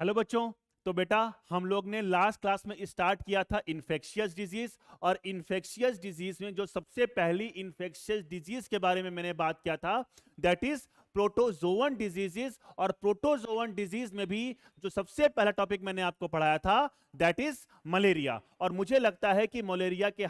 Hello बच्चों। तो बेटा हम लोग ने लास्ट क्लास में स्टार्ट किया था इन्फेक्शियस डिजीज, और इन्फेक्शियस डिजीज में जो सबसे पहली इन्फेक्शियस डिजीज के बारे में मैंने बात किया था दैट इज प्रोटोजोवन डिजीजेस। और प्रोटोजोवन डिजीज में भी जो सबसे पहला टॉपिक मैंने आपको पढ़ाया था दैट इज मलेरिया। और मुझे लगता है कि मलेरिया के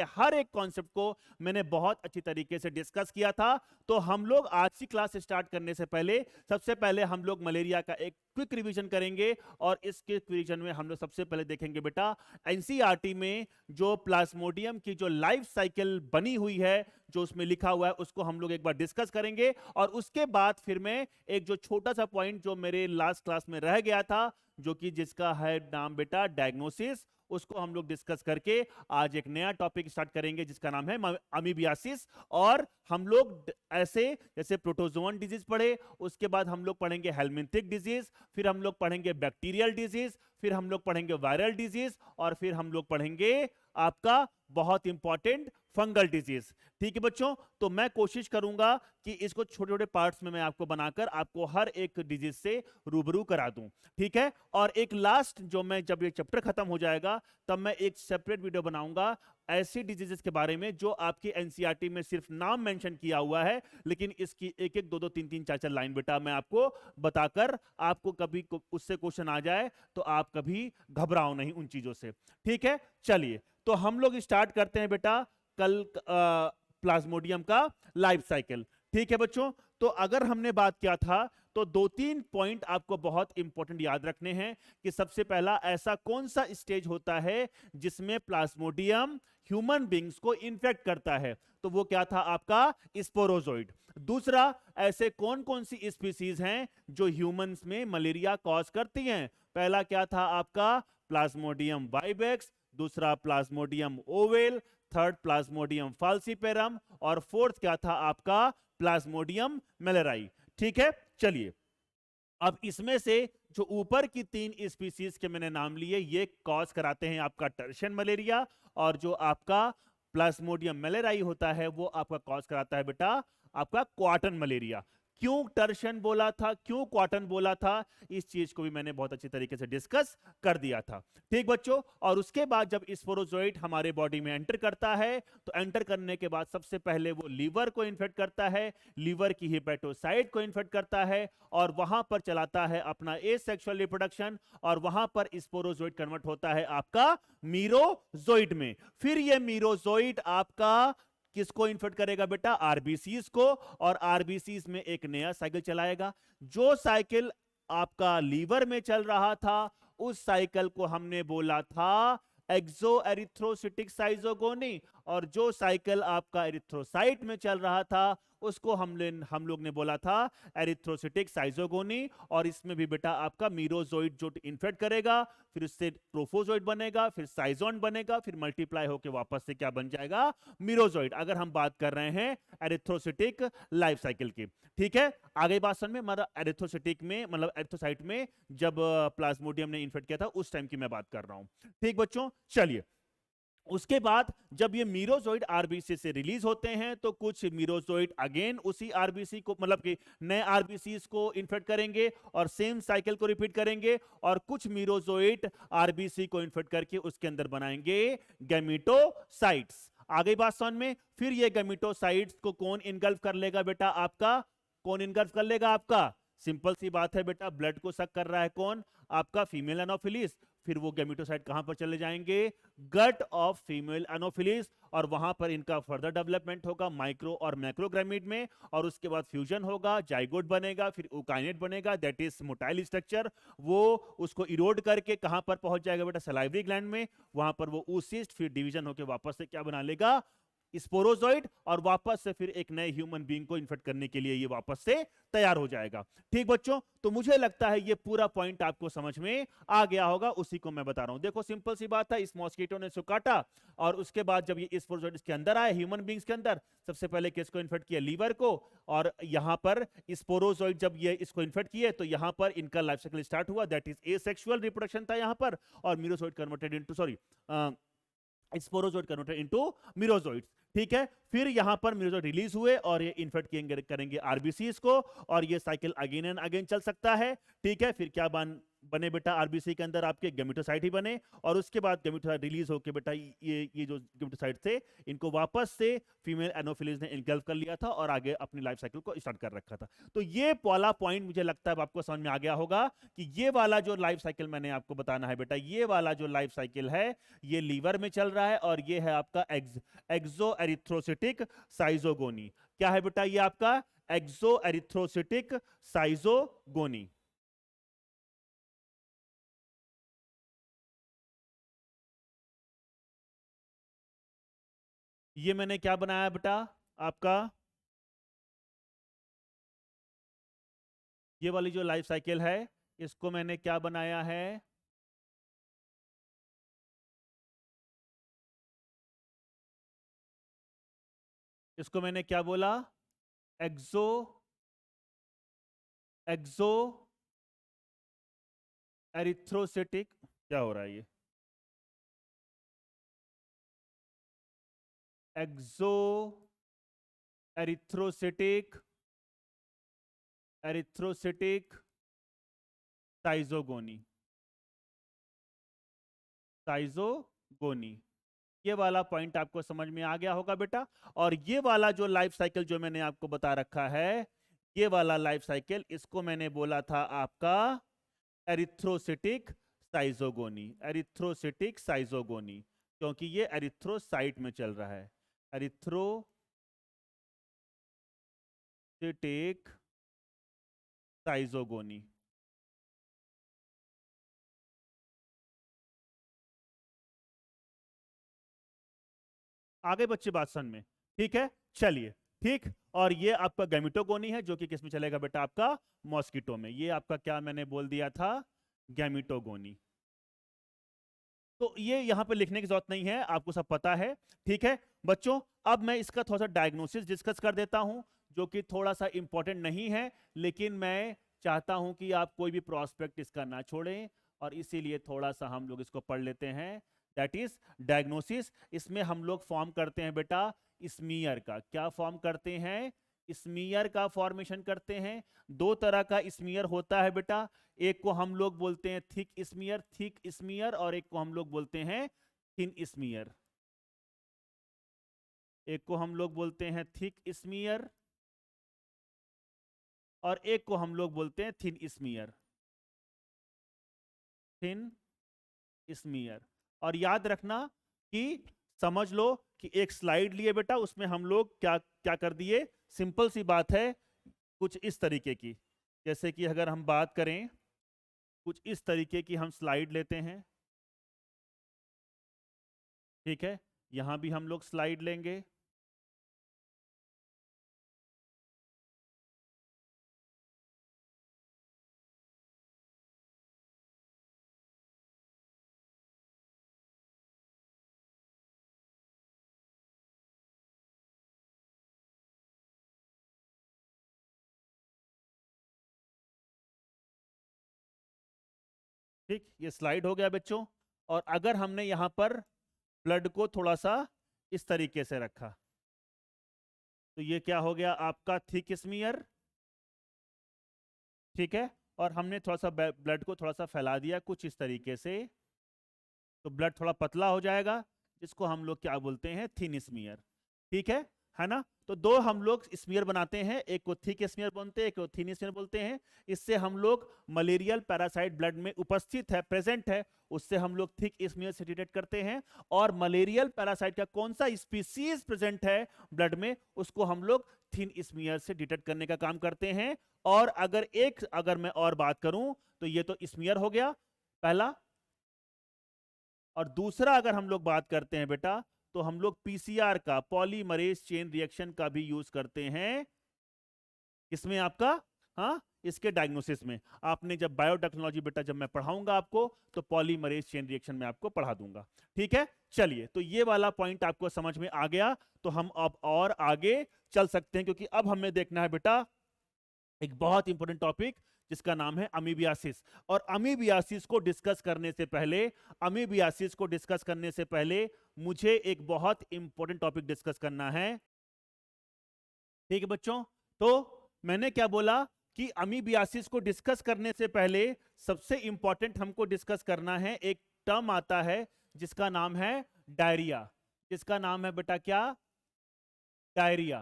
हर एक कॉन्सेप्ट को मैंने बहुत अच्छी तरीके से डिस्कस किया था। तो हम लोग आज की क्लास स्टार्ट करने से पहले सबसे पहले हम लोग मलेरिया का एक क्विक रिवीजन करेंगे। और इस क्विक रिवीजन में हम लोग सबसे पहले देखेंगे बेटा एनसीईआरटी में जो प्लाज्मोडियम की जो लाइफ साइकिल बनी हुई है, जो उसमें लिखा हुआ है, उसको हम लोग एक बार डिस्कस करेंगे। और उसके बाद फिर मैं एक जो छोटा सा पॉइंट जो मेरे लास्ट क्लास में रह गया था, जो कि जिसका है नाम बेटा डायग्नोसिस, उसको हम लोग डिस्कस करके आज एक नया टॉपिक स्टार्ट करेंगे जिसका नाम है अमीबियासिस। और हम लोग ऐसे जैसे प्रोटोजोवन डिजीज पढ़े, उसके बाद हम लोग पढ़ेंगे हेलमिंथिक डिजीज, फिर हम लोग पढ़ेंगे बैक्टीरियल डिजीज, फिर हम लोग पढ़ेंगे वायरल डिजीज, और फिर हम लोग पढ़ेंगे आपका बहुत इंपॉर्टेंट फंगल डिजीज। ठीक है बच्चों, तो मैं कोशिश करूंगा कि इसको छोटे छोटे पार्ट्स में मैं आपको बनाकर आपको हर एक डिजीज से रूबरू करा दूं। ठीक है, और एक लास्ट जो मैं जब ये चैप्टर खत्म हो जाएगा तब मैं एक सेपरेट वीडियो बनाऊंगा ऐसी डिजीजेस के बारे में जो आपकी एनसीईआरटी में सिर्फ नाम मेंशन किया हुआ है, लेकिन इसकी एक एक दो दो तीन तीन चार चार लाइन बेटा मैं आपको बताकर आपको कभी उससे क्वेश्चन आ जाए तो आप कभी घबराओ नहीं उन चीजों से। ठीक है, चलिए तो हम लोग स्टार्ट करते हैं बेटा कल प्लाज्मोडियम का लाइफ साइकिल। ठीक है बच्चों, तो अगर हमने बात किया था तो दो तीन पॉइंट आपको बहुत इंपॉर्टेंट याद रखने हैं कि सबसे पहला ऐसा कौन सा स्टेज होता है जिसमें प्लाज्मोडियम ह्यूमन बींग्स को इन्फेक्ट करता है, तो वो क्या था आपका स्पोरोजोइड। दूसरा, ऐसे कौन कौन सी स्पीसीज हैं जो ह्यूमंस में मलेरिया कॉज करती हैं, पहला क्या था आपका प्लाज्मोडियम वाइवेक्स, दूसरा Plasmodium oval, third Plasmodium falciparum, और फोर्थ क्या था आपका प्लाज्मोडियम मेलेराई। ठीक है, चलिए अब इसमें से जो ऊपर की तीन स्पीसीज के मैंने नाम लिए ये कॉज कराते हैं आपका टर्शन मलेरिया, और जो आपका प्लाज्मोडियम मेलेराई होता है वो आपका कॉज कराता है बेटा आपका क्वार्टन मलेरिया। क्यों टर्शन बोला था, क्यों क्वार्टन बोला था, इस चीज को भी मैंने बहुत अच्छी तरीके से डिस्कस कर दिया था। ठीक बच्चों, और उसके बाद जब स्पोरोजोइट हमारे बॉडी में एंटर करता है तो एंटर करने के बाद सबसे पहले वो लीवर को इन्फेक्ट करता है, लीवर की हेपेटोसाइट को इन्फेक्ट करता है, और वहां पर चलाता है अपना एसेक्सुअल रिप्रोडक्शन, और वहां पर स्पोरोजोइट कन्वर्ट होता है आपका मीरोजोइट में। फिर ये मीरोजोइट आपका किसको इन्फेक्ट करेगा बेटा आरबीसीज को, और आरबीसीज में एक नया साइकिल चलाएगा। जो साइकिल आपका लीवर में चल रहा था उस साइकिल को हमने बोला था एक्सो एरिथ्रोसिटिक साइजोगोनी, और जो साइकिल आपका एरिथ्रोसाइट में चल रहा था उसको हम लोग ने बोला था एरिथ्रोसिटिक साइजोगोनी। और इसमें भी बेटा आपका मीरोजोइड जो इन्फेक्ट करेगा, फिर उससे ट्रोफोजोइड बनेगा, फिर साइजोन बनेगा, फिर मल्टीप्लाई होकर वापस से क्या बन जाएगा मीरोजोइड, अगर हम बात कर रहे हैं एरिथ्रोसिटिक लाइफ साइकिल की। ठीक है, आगे बात समझ में, मतलब एरिथ्रोसिटिक में मतलब एरिथ्रोसाइट में जब प्लाज्मोडियम ने इन्फेक्ट किया था उस टाइम की मैं बात कर रहा हूं। ठीक बच्चों, चलिए उसके बाद जब ये मीरोजोइड आरबीसी से रिलीज होते हैं तो कुछ मीरोजोइड अगेन उसी आरबीसी को मतलब कि नए आरबीसी को इन्फेक्ट करेंगे और सेम साइकिल को रिपीट करेंगे, और कुछ मीरोजोइड आरबीसी को इन्फेक्ट करके उसके अंदर बनाएंगे गैमेटोसाइट्स। आगे बात समझ में, फिर ये गैमेटोसाइट्स को कौन इनगल्फ कर लेगा बेटा आपका, कौन इनगल्फ कर लेगा आपका, सिंपल सी बात है बेटा, ब्लड को सक कर रहा है कौन आपका फीमेल एनोफिलिस। फिर वो गैमेटोसाइट कहां पर चले जाएंगे गट ऑफ फीमेल एनोफिलिस, और वहां पर इनका फर्दर डेवलपमेंट होगा माइक्रो और मैक्रोग्रामिड में, और उसके बाद फ्यूजन होगा, जाइगोट बनेगा, फिर उकाइनेट बनेगा दैट इज मोटाइल स्ट्रक्चर। वो उसको इरोड करके कहां पर पहुंच जाएगा बेटा सलाइवरी ग्लैंड में, वहां पर वो oocyst फिर डिवीजन होकर वापस से क्या बना लेगा स्पोरोजोइड, और वापस से फिर एक नए ह्यूमन बीइंग को इन्फेक्ट करने के लिए ये वापस से तैयार हो जाएगा। ठीक बच्चों, तो मुझे लगता है ये पूरा पॉइंट आपको समझ में आ गया होगा, उसी को मैं बता रहा हूं। देखो सिंपल सी बात है, इस मॉस्किटो ने इसको काटा और उसके बाद जब ये स्पोरोजोइड इसके अंदर आया ह्यूमन बीइंग्स के अंदर, सबसे पहले किसको इन्फेक्ट किया लीवर को, और यहां पर स्पोरोजोइड जब ये इसको इन्फेक्ट किए तो यहां पर इनका लाइफ साइकिल स्टार्ट हुआ दैट इज एसेक्सुअल रिप्रोडक्शन था यहां पर, और merozoite converted into sorry sporozoite converted into merozoites. ठीक है, फिर यहां पर मिरोजोइड रिलीज हुए और ये इन्फेक्ट करेंगे आरबीसीज को, और ये साइकिल अगेन एंड अगेन चल सकता है। ठीक है, फिर क्या बने बेटा, आरबीसी के अंदर आपके गैमेटोसाइट ही बने, और उसके बाद गैमेटोसाइट रिलीज होके बेटा ये जो गैमेटोसाइट थे इनको वापस से फीमेल एनोफिलीज ने इनगल्फ कर लिया था और आगे अपनी लाइफ साइकिल को स्टार्ट कर रखा था। तो ये वाला पॉइंट मुझे लगता है आपको समझ में आ गया होगा कि ये वाला जो लाइफ साइकिल मैंने आपको बताना है बेटा, ये वाला जो लाइफ साइकिल है ये लीवर में चल रहा है, और ये है आपका एक्सो एरिथ्रोसिटिक साइजोगोनी। क्या है बेटा, ये आपका एक्सो एरिथ्रोसिटिक साइजोगोनी। ये मैंने क्या बनाया बेटा आपका, ये वाली जो लाइफ साइकिल है इसको मैंने क्या बनाया है, इसको मैंने क्या बोला, एक्सो एक्सो एरिथ्रोसिटिक, क्या हो रहा है ये, एक्सो एरिथ्रोसिटिक एरिथ्रोसिटिक साइजोगोनी, साइजोगोनी। ये वाला पॉइंट आपको समझ में आ गया होगा बेटा। और ये वाला जो लाइफ साइकिल जो मैंने आपको बता रखा है, ये वाला लाइफ साइकिल, इसको मैंने बोला था आपका एरिथ्रोसिटिक साइजोगोनी, एरिथ्रोसिटिक साइजोगोनी, क्योंकि ये एरिथ्रोसाइट में चल रहा है, एरिथ्रोसिटिक साइजोगोनी। आगे बच्चे बात समझ में, ठीक है, चलिए, ठीक। और ये आपका गैमिटोगोनी है जो कि किस में चलेगा बेटा, आपका मॉस्किटो में। ये आपका क्या मैंने बोल दिया था, गैमिटोगोनी। तो ये यहां पे लिखने की जरूरत नहीं है, आपको सब पता है। ठीक है बच्चों, अब मैं इसका थोड़ा सा डायग्नोसिस डिस्कस कर देता हूं, जो कि थोड़ा सा इंपॉर्टेंट नहीं है, लेकिन मैं चाहता हूं कि आप कोई भी प्रोस्पेक्ट इसका ना छोड़ें, और इसीलिए थोड़ा सा हम लोग इसको पढ़ लेते हैं। That is diagnosis. इसमें हम लोग फॉर्म करते हैं बेटा स्मीयर का। क्या फॉर्म करते हैं, स्मीयर का फॉर्मेशन करते हैं। दो तरह का स्मीयर होता है बेटा, एक को हम लोग बोलते हैं थिक स्मीयर, और एक को हम लोग बोलते हैं थिन स्मीयर। एक को हम लोग बोलते हैं थिक स्मीयर, और एक को हम लोग बोलते हैं थिन स्मीयर, थिन स्मीयर। और याद रखना कि समझ लो कि एक स्लाइड लिए बेटा, उसमें हम लोग क्या क्या कर दिए, सिंपल सी बात है, कुछ इस तरीके की, जैसे कि अगर हम बात करें, कुछ इस तरीके की हम स्लाइड लेते हैं। ठीक है, यहां भी हम लोग स्लाइड लेंगे। ठीक, ये स्लाइड हो गया बच्चों। और अगर हमने यहां पर ब्लड को थोड़ा सा इस तरीके से रखा, तो ये क्या हो गया आपका थिक स्मीयर। ठीक है, और हमने थोड़ा सा ब्लड को थोड़ा सा फैला दिया कुछ इस तरीके से, तो ब्लड थोड़ा पतला हो जाएगा, जिसको हम लोग क्या बोलते हैं, थिन स्मीयर। ठीक है ना। तो दो हम लोग स्मीयर बनाते हैं, एक को थिक स्मीयर बोलते हैं, एक को थिन स्मीयर बोलते हैं। इससे हम लोग मलेरियल पैरासाइट ब्लड में उपस्थित है, प्रेजेंट है, उससे हम लोग थिक स्मीयर से डिटेक्ट करते हैं। और मलेरियल पैरासाइट का कौन सा स्पीसीज प्रेजेंट है ब्लड में, उसको हम लोग थिन स्मीयर से डिटेक्ट करने का काम करते हैं। और अगर मैं और बात करूं, तो ये तो स्मीयर हो गया पहला। और दूसरा अगर हम लोग बात करते हैं बेटा, तो हम लोग पीसीआर का, पॉलीमरेज चेन रिएक्शन का भी यूज करते हैं। इसमें आपका, हाँ, इसके डायग्नोसिस में। आपने जब बायोटेक्नोलॉजी बेटा जब मैं पढ़ाऊंगा आपको, तो पॉलीमरेज चेन रिएक्शन में आपको पढ़ा दूंगा। ठीक है, चलिए, तो ये वाला पॉइंट आपको समझ में आ गया, तो हम अब और आगे चल सकते हैं, क्योंकि अब हमें देखना है बेटा एक बहुत इंपॉर्टेंट टॉपिक जिसका नाम है अमीबियासिस। और अमीबियासिस को डिस्कस करने से पहले, अमीबियासिस को डिस्कस करने से पहले मुझे एक बहुत इंपॉर्टेंट टॉपिक डिस्कस करना है। ठीक है बच्चों, तो मैंने क्या बोला कि अमीबियासिस को डिस्कस करने से पहले सबसे इंपॉर्टेंट हमको डिस्कस करना है, एक टर्म आता है जिसका नाम है डायरिया। जिसका नाम है बेटा क्या? डायरिया।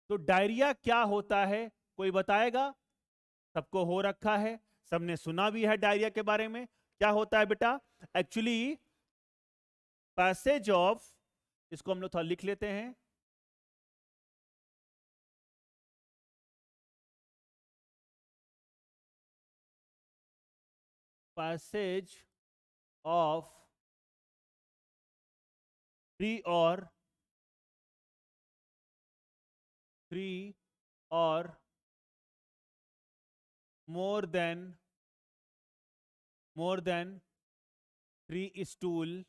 तो डायरिया क्या होता है, कोई बताएगा? सबको हो रखा है, सबने सुना भी है डायरिया के बारे में। क्या होता है बेटा? एक्चुअली पैसेज ऑफ, इसको हम लोग थोड़ा लिख लेते हैं, पैसेज ऑफ थ्री और more than 3 stool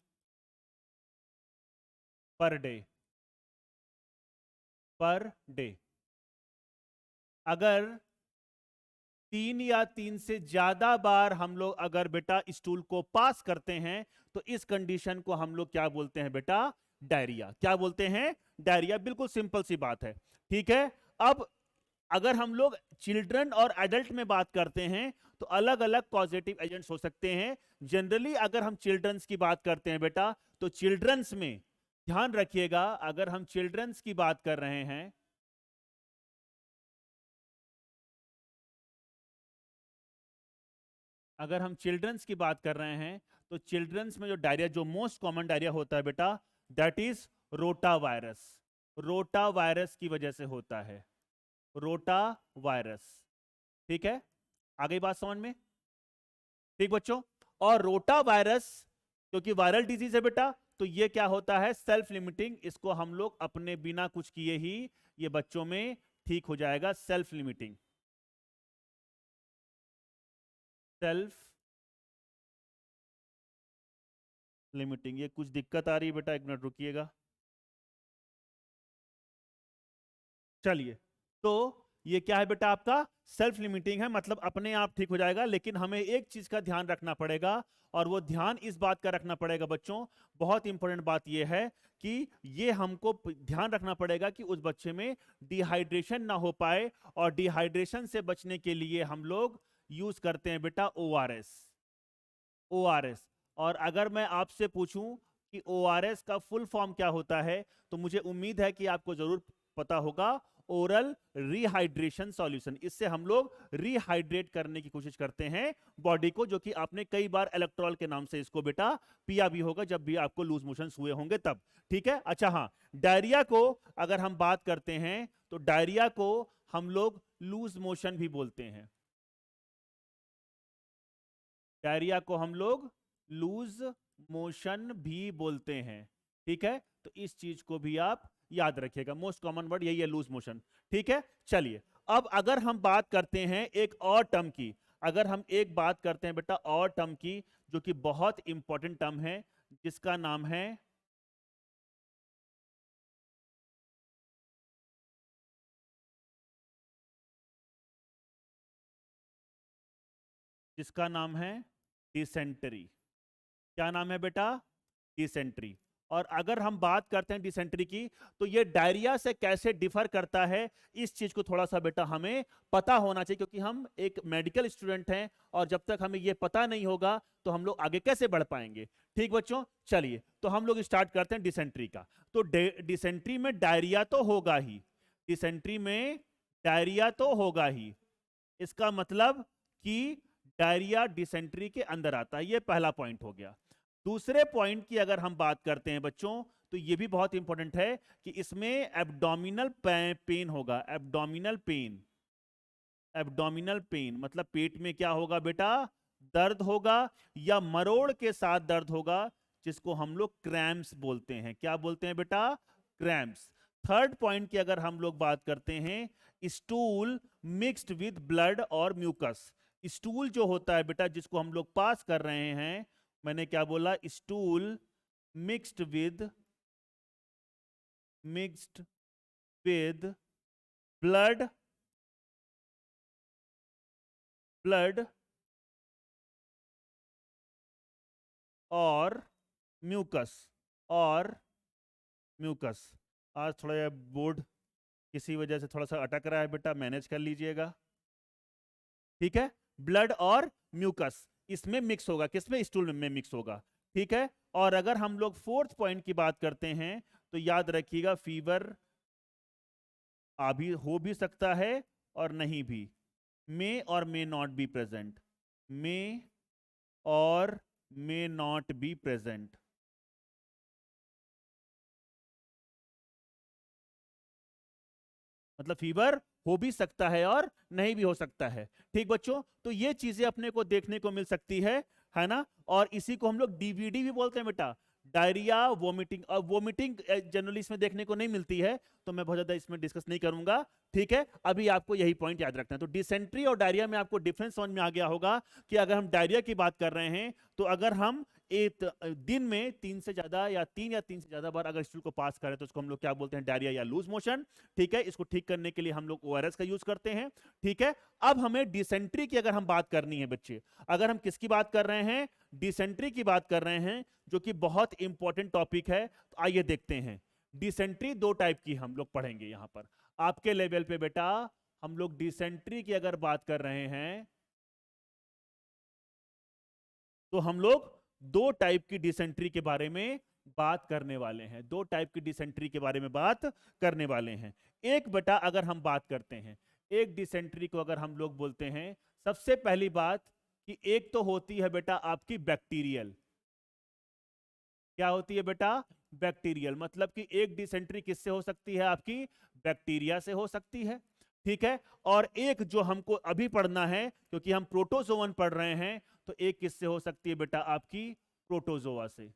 per day. अगर 3 या 3 से ज्यादा बार हम लोग अगर बेटा स्टूल को पास करते हैं तो इस कंडीशन को हम लोग क्या बोलते हैं बेटा? डायरिया। क्या बोलते हैं? डायरिया। बिल्कुल सिंपल सी बात है। ठीक है। अब अगर हम लोग चिल्ड्रन और एडल्ट में बात करते हैं तो अलग अलग पॉजिटिव एजेंट्स हो सकते हैं। जनरली अगर हम चिल्ड्रंस की बात करते हैं बेटा, तो चिल्ड्रंस में ध्यान रखिएगा, अगर हम चिल्ड्रंस की बात कर रहे हैं, अगर हम चिल्ड्रंस की बात कर रहे हैं तो चिल्ड्रंस में जो डायरिया, जो मोस्ट कॉमन डायरिया होता है बेटा, that is rota virus. Rota virus की वजह से होता है, रोटा वायरस। ठीक है, आ गई बात समझ में? ठीक बच्चों, और रोटा वायरस क्योंकि वायरल डिजीज है बेटा, तो ये क्या होता है? Self limiting. इसको हम लोग अपने बिना कुछ किए ही ये बच्चों में ठीक हो जाएगा। Self limiting, self limiting. ये कुछ दिक्कत आ रही है बेटा, एक मिनट रुकिएगा। चलिए, तो ये क्या है बेटा? आपका सेल्फ लिमिटिंग है, मतलब अपने आप ठीक हो जाएगा। लेकिन हमें एक चीज का ध्यान रखना पड़ेगा, और वो ध्यान इस बात का रखना पड़ेगा बच्चों, बहुत इंपॉर्टेंट बात ये है कि ये हमको ध्यान रखना पड़ेगा कि उस बच्चे में डिहाइड्रेशन ना हो पाए। और डिहाइड्रेशन से बचने के लिए हम लोग यूज करते हैं बेटा ओआरएस। ओआरएस। और अगर मैं आपसे पूछूं कि ओआरएस का फुल फॉर्म क्या होता है, तो मुझे उम्मीद है कि आपको जरूर पता होगा, ओरल रिहाइड्रेशन सॉल्यूशन। इससे हम लोग रिहाइड्रेट करने की कोशिश करते हैं बॉडी को, जो कि आपने कई बार इलेक्ट्रॉल के नाम से इसको बेटा पिया भी होगा, जब भी आपको लूज मोशन हुए होंगे तब। ठीक है, अच्छा हाँ, डायरिया को अगर हम बात करते हैं तो डायरिया को हम लोग लूज मोशन भी बोलते हैं। डायरिया को हम लोग लूज मोशन भी बोलते हैं। ठीक है, तो इस चीज को भी आप याद रखिएगा, मोस्ट कॉमन वर्ड यही है, लूज मोशन। ठीक है, चलिए, अब अगर हम बात करते हैं एक और टर्म की, अगर हम एक बात करते हैं बेटा और टर्म की, जो कि बहुत इंपॉर्टेंट टर्म है, जिसका नाम है, जिसका नाम है डिसेंट्री। क्या नाम है बेटा? डिसेंट्री। और अगर हम बात करते हैं डिसेंट्री की, तो ये डायरिया से कैसे डिफर करता है, इस चीज को थोड़ा सा बेटा हमें पता होना चाहिए, क्योंकि हम एक मेडिकल स्टूडेंट हैं, और जब तक हमें ये पता नहीं होगा तो हम लोग आगे कैसे बढ़ पाएंगे। ठीक बच्चों, चलिए, तो हम लोग स्टार्ट करते हैं डिसेंट्री का। तो डिसेंट्री में डायरिया तो होगा ही, डिसेंट्री में डायरिया तो होगा ही। इसका मतलब कि डायरिया डिसेंट्री के अंदर आता है, ये पहला पॉइंट हो गया। दूसरे पॉइंट की अगर हम बात करते हैं बच्चों, तो ये भी बहुत इंपॉर्टेंट है कि इसमें एब्डोमिनल पेन होगा। एब्डोमिनल पेन, एब्डोमिनल पेन मतलब पेट में क्या होगा बेटा? दर्द होगा, या मरोड़ के साथ दर्द होगा, जिसको हम लोग क्रैम्प्स बोलते हैं। क्या बोलते हैं बेटा? क्रैम्प्स। थर्ड पॉइंट की अगर हम लोग बात करते हैं, स्टूल मिक्स्ड विद ब्लड और म्यूकस। स्टूल जो होता है बेटा, जिसको हम लोग पास कर रहे हैं, मैंने क्या बोला? Stool mixed with blood blood और म्यूकस और म्यूकस। आज थोड़ा बोर्ड किसी वजह से थोड़ा सा अटक रहा है बेटा, मैनेज कर लीजिएगा। ठीक है, ब्लड और म्यूकस इसमें मिक्स होगा, किसमें? स्टूल में मिक्स होगा। ठीक है, और अगर हम लोग फोर्थ पॉइंट की बात करते हैं तो याद रखिएगा फीवर अभी हो भी सकता है और नहीं भी, मे और मे नॉट बी प्रेजेंट, मे और मे नॉट बी प्रेजेंट। मतलब फीवर हो भी सकता है और नहीं भी हो सकता है। ठीक बच्चों, तो ये चीजें अपने को देखने को मिल सकती है ना। और इसी को हम लोग डीवीडी भी बोलते हैं बेटा, डायरिया वोमिटिंग। और वोमिटिंग जनरली इसमें देखने को नहीं मिलती है, तो मैं बहुत ज्यादा इसमें डिस्कस नहीं करूंगा। ठीक है, अभी आपको यही पॉइंट याद रखना है। तो डिसेंट्री और डायरिया में आपको डिफरेंस समझ में आ गया होगा कि अगर हम डायरिया की बात कर रहे हैं तो अगर हम एक दिन में 3 से ज्यादा या 3 से ज्यादा बार अगर स्टूल को पास करें तो उसको हम लोग क्या बोलते हैं? डायरिया या लूज मोशन। ठीक है, इसको ठीक करने के लिए हम लोग ओआरएस का यूज करते हैं। ठीक है, अब हमें डिसेंट्री की अगर हम बात करनी है बच्चे, अगर हम किसकी बात कर रहे हैं? डिसेंट्री की बात कर रहे हैं, जो कि बहुत इंपॉर्टेंट टॉपिक है। तो आइए देखते हैं। डिसेंट्री दो टाइप की हम लोग पढ़ेंगे यहां पर आपके लेवल पे बेटा। हम लोग डिसेंट्री की अगर बात कर रहे हैं तो हम लोग दो टाइप की डिसेंट्री के बारे में बात करने वाले हैं। दो टाइप की डिसेंट्री के बारे में बात करने वाले हैं। एक बेटा अगर हम बात करते हैं, एक डिसेंट्री को अगर हम लोग बोलते हैं, सबसे पहली बात कि एक तो होती है बेटा आपकी बैक्टीरियल। क्या होती है बेटा? बैक्टीरियल। मतलब कि एक डिसेंट्री किससे हो सकती है? आपकी बैक्टीरिया से हो सकती है। ठीक है, और एक जो हमको अभी पढ़ना है क्योंकि हम प्रोटोजोवन पढ़ रहे हैं, तो एक किससे हो सकती है बेटा? आपकी प्रोटोजोआ से।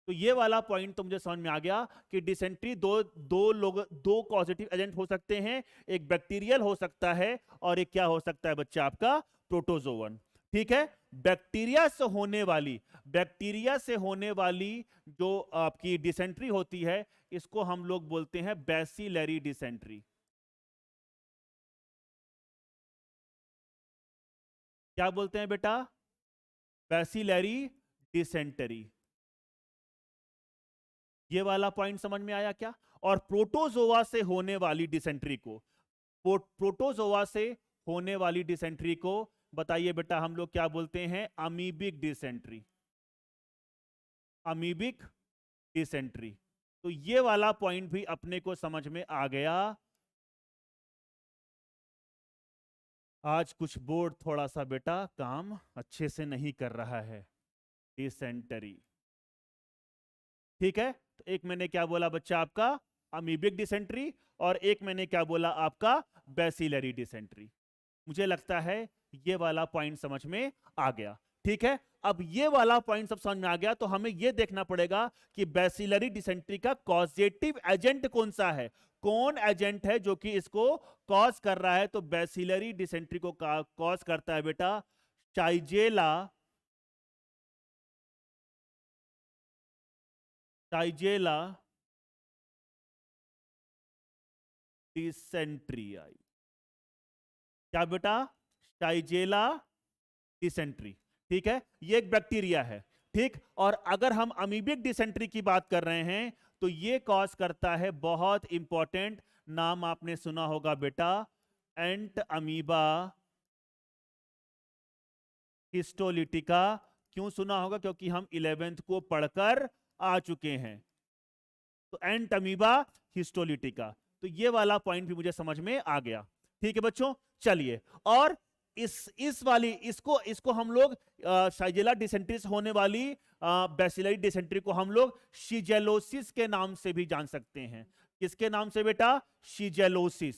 तो ये वाला पॉइंट तो मुझे समझ में आ गया कि डिसेंट्री दो पॉजिटिव एजेंट हो सकते हैं, एक बैक्टीरियल हो सकता है और एक क्या हो सकता है बच्चा? आपका प्रोटोजोवन। ठीक है, बैक्टीरिया से होने वाली जो आपकी डिसेंट्री होती है, इसको हम लोग बोलते हैं बैसिलरी डिसेंट्री। क्या बोलते हैं बेटा? बैसिलरी डिसेंटरी। ये वाला पॉइंट समझ में आया क्या? और प्रोटोजोआ से होने वाली डिसेंट्री को, प्रोटोजोआ से होने वाली डिसेंट्री को बताइए बेटा हम लोग क्या बोलते हैं? Amoebic dysentery. Amoebic dysentery. तो ये वाला पॉइंट भी अपने को समझ में आ गया। आज कुछ बोर्ड थोड़ा सा बेटा काम अच्छे से नहीं कर रहा है। डिसेंटरी। ठीक है, तो एक मैंने क्या बोला बच्चा? आपका अमीबिक डिसेंट्री, और एक मैंने क्या बोला? आपका बैसिलरी डिसेंट्री। मुझे लगता है ये वाला पॉइंट समझ में आ गया। ठीक है, अब ये वाला पॉइंट सब समझ में आ गया तो हमें ये देखना पड़ेगा कि बैसिलरी डिसेंट्री का कॉजेटिव एजेंट कौन सा है, कौन एजेंट है जो कि इसको कॉज कर रहा है। तो बैसिलरी डिसेंट्री को कॉज करता है बेटा शाइजेला शाइजेला डिसेंट्रियाई। क्या बेटा? शाइजेला डिसेंट्री। ठीक है, ये एक बैक्टीरिया है। ठीक, और अगर हम अमीबिक डिसेंट्री की बात कर रहे हैं तो ये कॉज करता है, बहुत इंपॉर्टेंट नाम आपने सुना होगा बेटा, एंट अमीबा हिस्टोलिटिका। क्यों सुना होगा? क्योंकि हम 11th को पढ़कर आ चुके हैं। तो एंट अमीबा हिस्टोलिटिका, तो ये वाला पॉइंट भी मुझे समझ में आ गया। ठीक है बच्चों, चलिए। और इस वाली इसको इसको हम लोग शाइजेला डिसेंट्री से होने वाली बैसिलरी डिसेंट्री को हम लोग शिजेलोसिस के नाम से भी जान सकते हैं। किसके नाम से बेटा? शिजेलोसिस।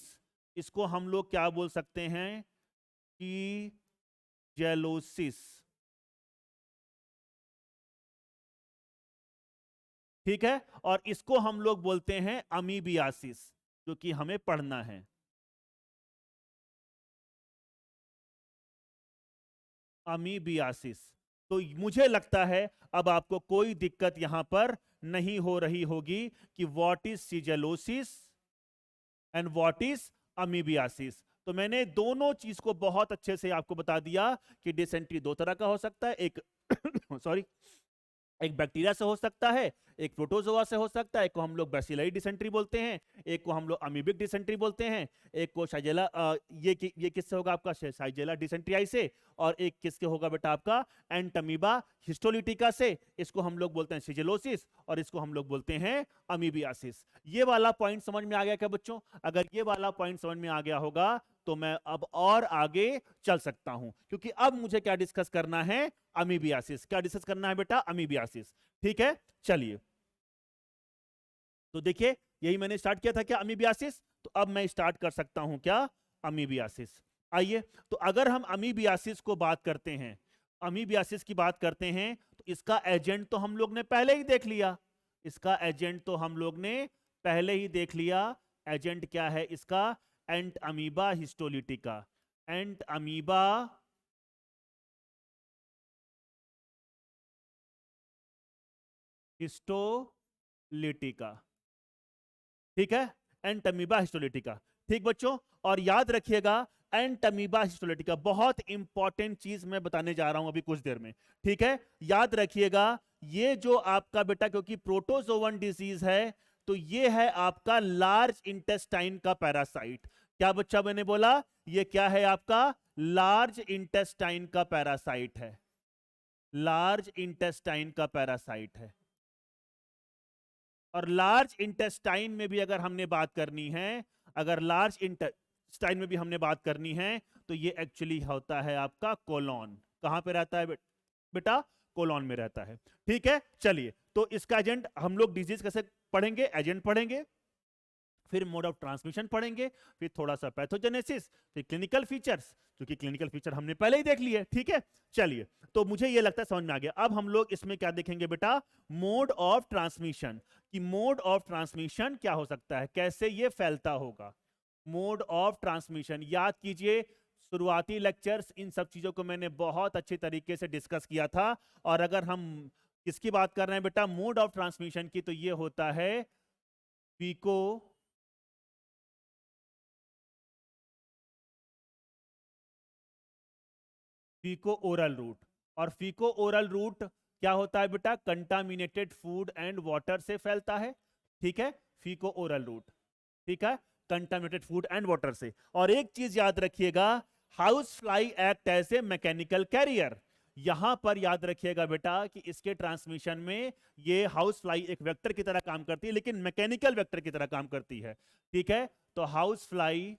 इसको हम लोग क्या बोल सकते हैं? शिजेलोसिस। ठीक है, और इसको हम लोग बोलते हैं अमीबियासिस, जो कि हमें पढ़ना है। अमीबियासिस। तो मुझे लगता है अब आपको कोई दिक्कत यहां पर नहीं हो रही होगी कि what is shigellosis and what is amoebiasis. तो मैंने दोनों चीज को बहुत अच्छे से आपको बता दिया कि डिसेंट्री दो तरह का हो सकता है, एक सॉरी एक बैक्टीरिया से हो सकता है, एक प्रोटोजोआ से हो सकता है, एक को हम लोग बैसिलाई डिसेंट्री बोलते हैं, एक को हम लोग अमीबिक डिसेंट्री बोलते हैं, एक को शाइजेला ये किससे होगा आपका शाइजेला डिसेंट्रियाई से, और एक किसके होगा बेटा आपका एंटमीबा हिस्टोलिटिका से, इसको हम लोग बोलते हैं सिजिलोसिस और इसको हम लोग बोलते हैं अमीबियासिस। ये वाला पॉइंट समझ में आ गया क्या बच्चों? अगर ये वाला पॉइंट समझ में आ गया होगा तो मैं अब और आगे चल सकता हूं, क्योंकि अब मुझे क्या डिस्कस करना है? अमीबियासिस। क्या डिस्कस करना है बेटा? अमीबियासिस। ठीक है, चलिए। तो देखिए, यही मैंने स्टार्ट किया था क्या? अमीबियासिस। तो अब मैं स्टार्ट कर सकता हूं क्या? अमीबियासिस। आइए, तो अगर हम अमीबियासिस को बात करते हैं, अमीबियासिस की बात करते हैं, तो इसका एजेंट तो हम लोग ने पहले ही देख लिया। इसका एजेंट तो हम लोग ने पहले ही देख लिया। एजेंट क्या है इसका? एंट अमीबा हिस्टोलिटिका। एंट अमीबा हिस्टोलिटिका। ठीक है, एंटमीबा हिस्टोलिटिका। ठीक बच्चों, और याद रखिएगा एंटमीबा हिस्टोलिटिका बहुत इंपॉर्टेंट चीज मैं बताने जा रहा हूं अभी कुछ देर में। ठीक है, याद रखिएगा, ये जो आपका बेटा, क्योंकि प्रोटोजोवन डिजीज है, तो ये है आपका लार्ज इंटेस्टाइन का पैरासाइट। क्या बच्चा मैंने बोला? ये क्या है आपका? लार्ज इंटेस्टाइन का पैरासाइट है। लार्ज इंटेस्टाइन का पैरासाइट है। और लार्ज इंटेस्टाइन में भी अगर हमने बात करनी है, अगर लार्ज इंटेस्टाइन में भी हमने बात करनी है, तो ये एक्चुअली होता है आपका कोलॉन। कहां पे रहता है बेटा? कोलॉन में रहता है। ठीक है, चलिए, तो इसका एजेंट हम लोग डिजीज कैसे पढ़ेंगे? एजेंट पढ़ेंगे, फिर मोड ऑफ ट्रांसमिशन पढ़ेंगे, फिर थोड़ा सा पैथोजेनेसिस, फिर क्लिनिकल फीचर्स, क्योंकि क्लिनिकल फीचर हमने पहले ही देख लिए। ठीक है, चलिए, तो मुझे ये लगता है समझ में आ गया। अब हम लोग इसमें क्या देखेंगे बेटा? Mode of transmission. कि मोड ऑफ ट्रांसमिशन क्या हो सकता है, कैसे ये फैलता होगा। मोड ऑफ ट्रांसमिशन याद कीजिए, शुरुआती लेक्चर्स इन सब चीजों को मैंने बहुत अच्छे तरीके से डिस्कस किया था। और अगर हम किसकी बात कर रहे हैं बेटा? मोड ऑफ ट्रांसमिशन की, तो ये होता है फीको फीको ओरल रूट। और फीको ओरल रूट क्या होता है बेटा? कंटामिनेटेड फूड एंड वाटर से फैलता है। ठीक है, फीको ओरल रूट। ठीक है, कंटामिनेटेड फूड एंड वाटर से। और एक चीज याद रखिएगा, house fly act as a mechanical carrier. यहां पर याद रखिएगा बेटा कि इसके ट्रांसमिशन में ये हाउस फ्लाई एक वेक्टर की तरह काम करती है, लेकिन मैकेनिकल वेक्टर की तरह काम करती है। ठीक है, तो house fly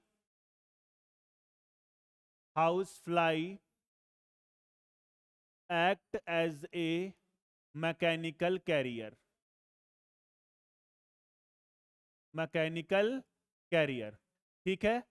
act as a mechanical carrier। Mechanical carrier. ठीक है,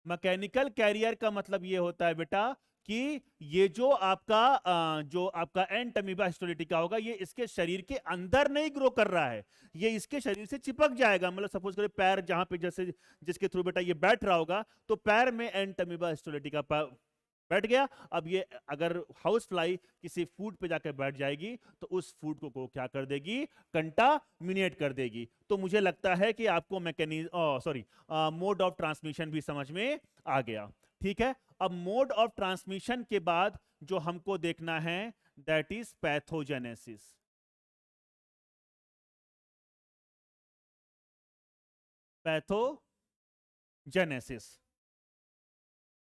मैकेनिकल कैरियर का मतलब ये होता है बेटा कि ये जो आपका एंटमीबा हिस्टोलिटिका होगा, ये इसके शरीर के अंदर नहीं ग्रो कर रहा है, ये इसके शरीर से चिपक जाएगा। मतलब सपोज करें पैर जहां पे जैसे जिसके थ्रू बेटा ये बैठ रहा होगा, तो पैर में एंटमीबा हिस्टोलिटिका बैठ गया। अब ये अगर हाउस फ्लाई किसी फूड पे जाकर बैठ जाएगी, तो उस फूड को क्या कर देगी? कंटामिनेट कर देगी। तो मुझे लगता है कि आपको मोड ऑफ ट्रांसमिशन भी समझ में आ गया। ठीक है, अब मोड ऑफ ट्रांसमिशन के बाद जो हमको देखना है, दैट इज पैथोजेनेसिस। पैथोजेनेसिस।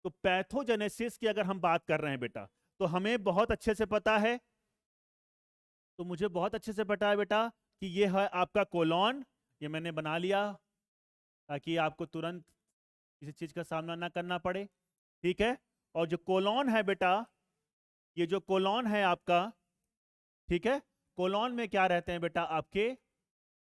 तो पैथोजेनेसिस की अगर हम बात कर रहे हैं बेटा, तो हमें बहुत अच्छे से पता है, तो मुझे बहुत अच्छे से पता है बेटा कि ये है आपका कोलॉन। ये मैंने बना लिया ताकि आपको तुरंत किसी चीज का सामना ना करना पड़े। ठीक है, और जो कोलॉन है बेटा, ये जो कोलॉन है आपका, ठीक है, कोलॉन में क्या रहते हैं बेटा? आपके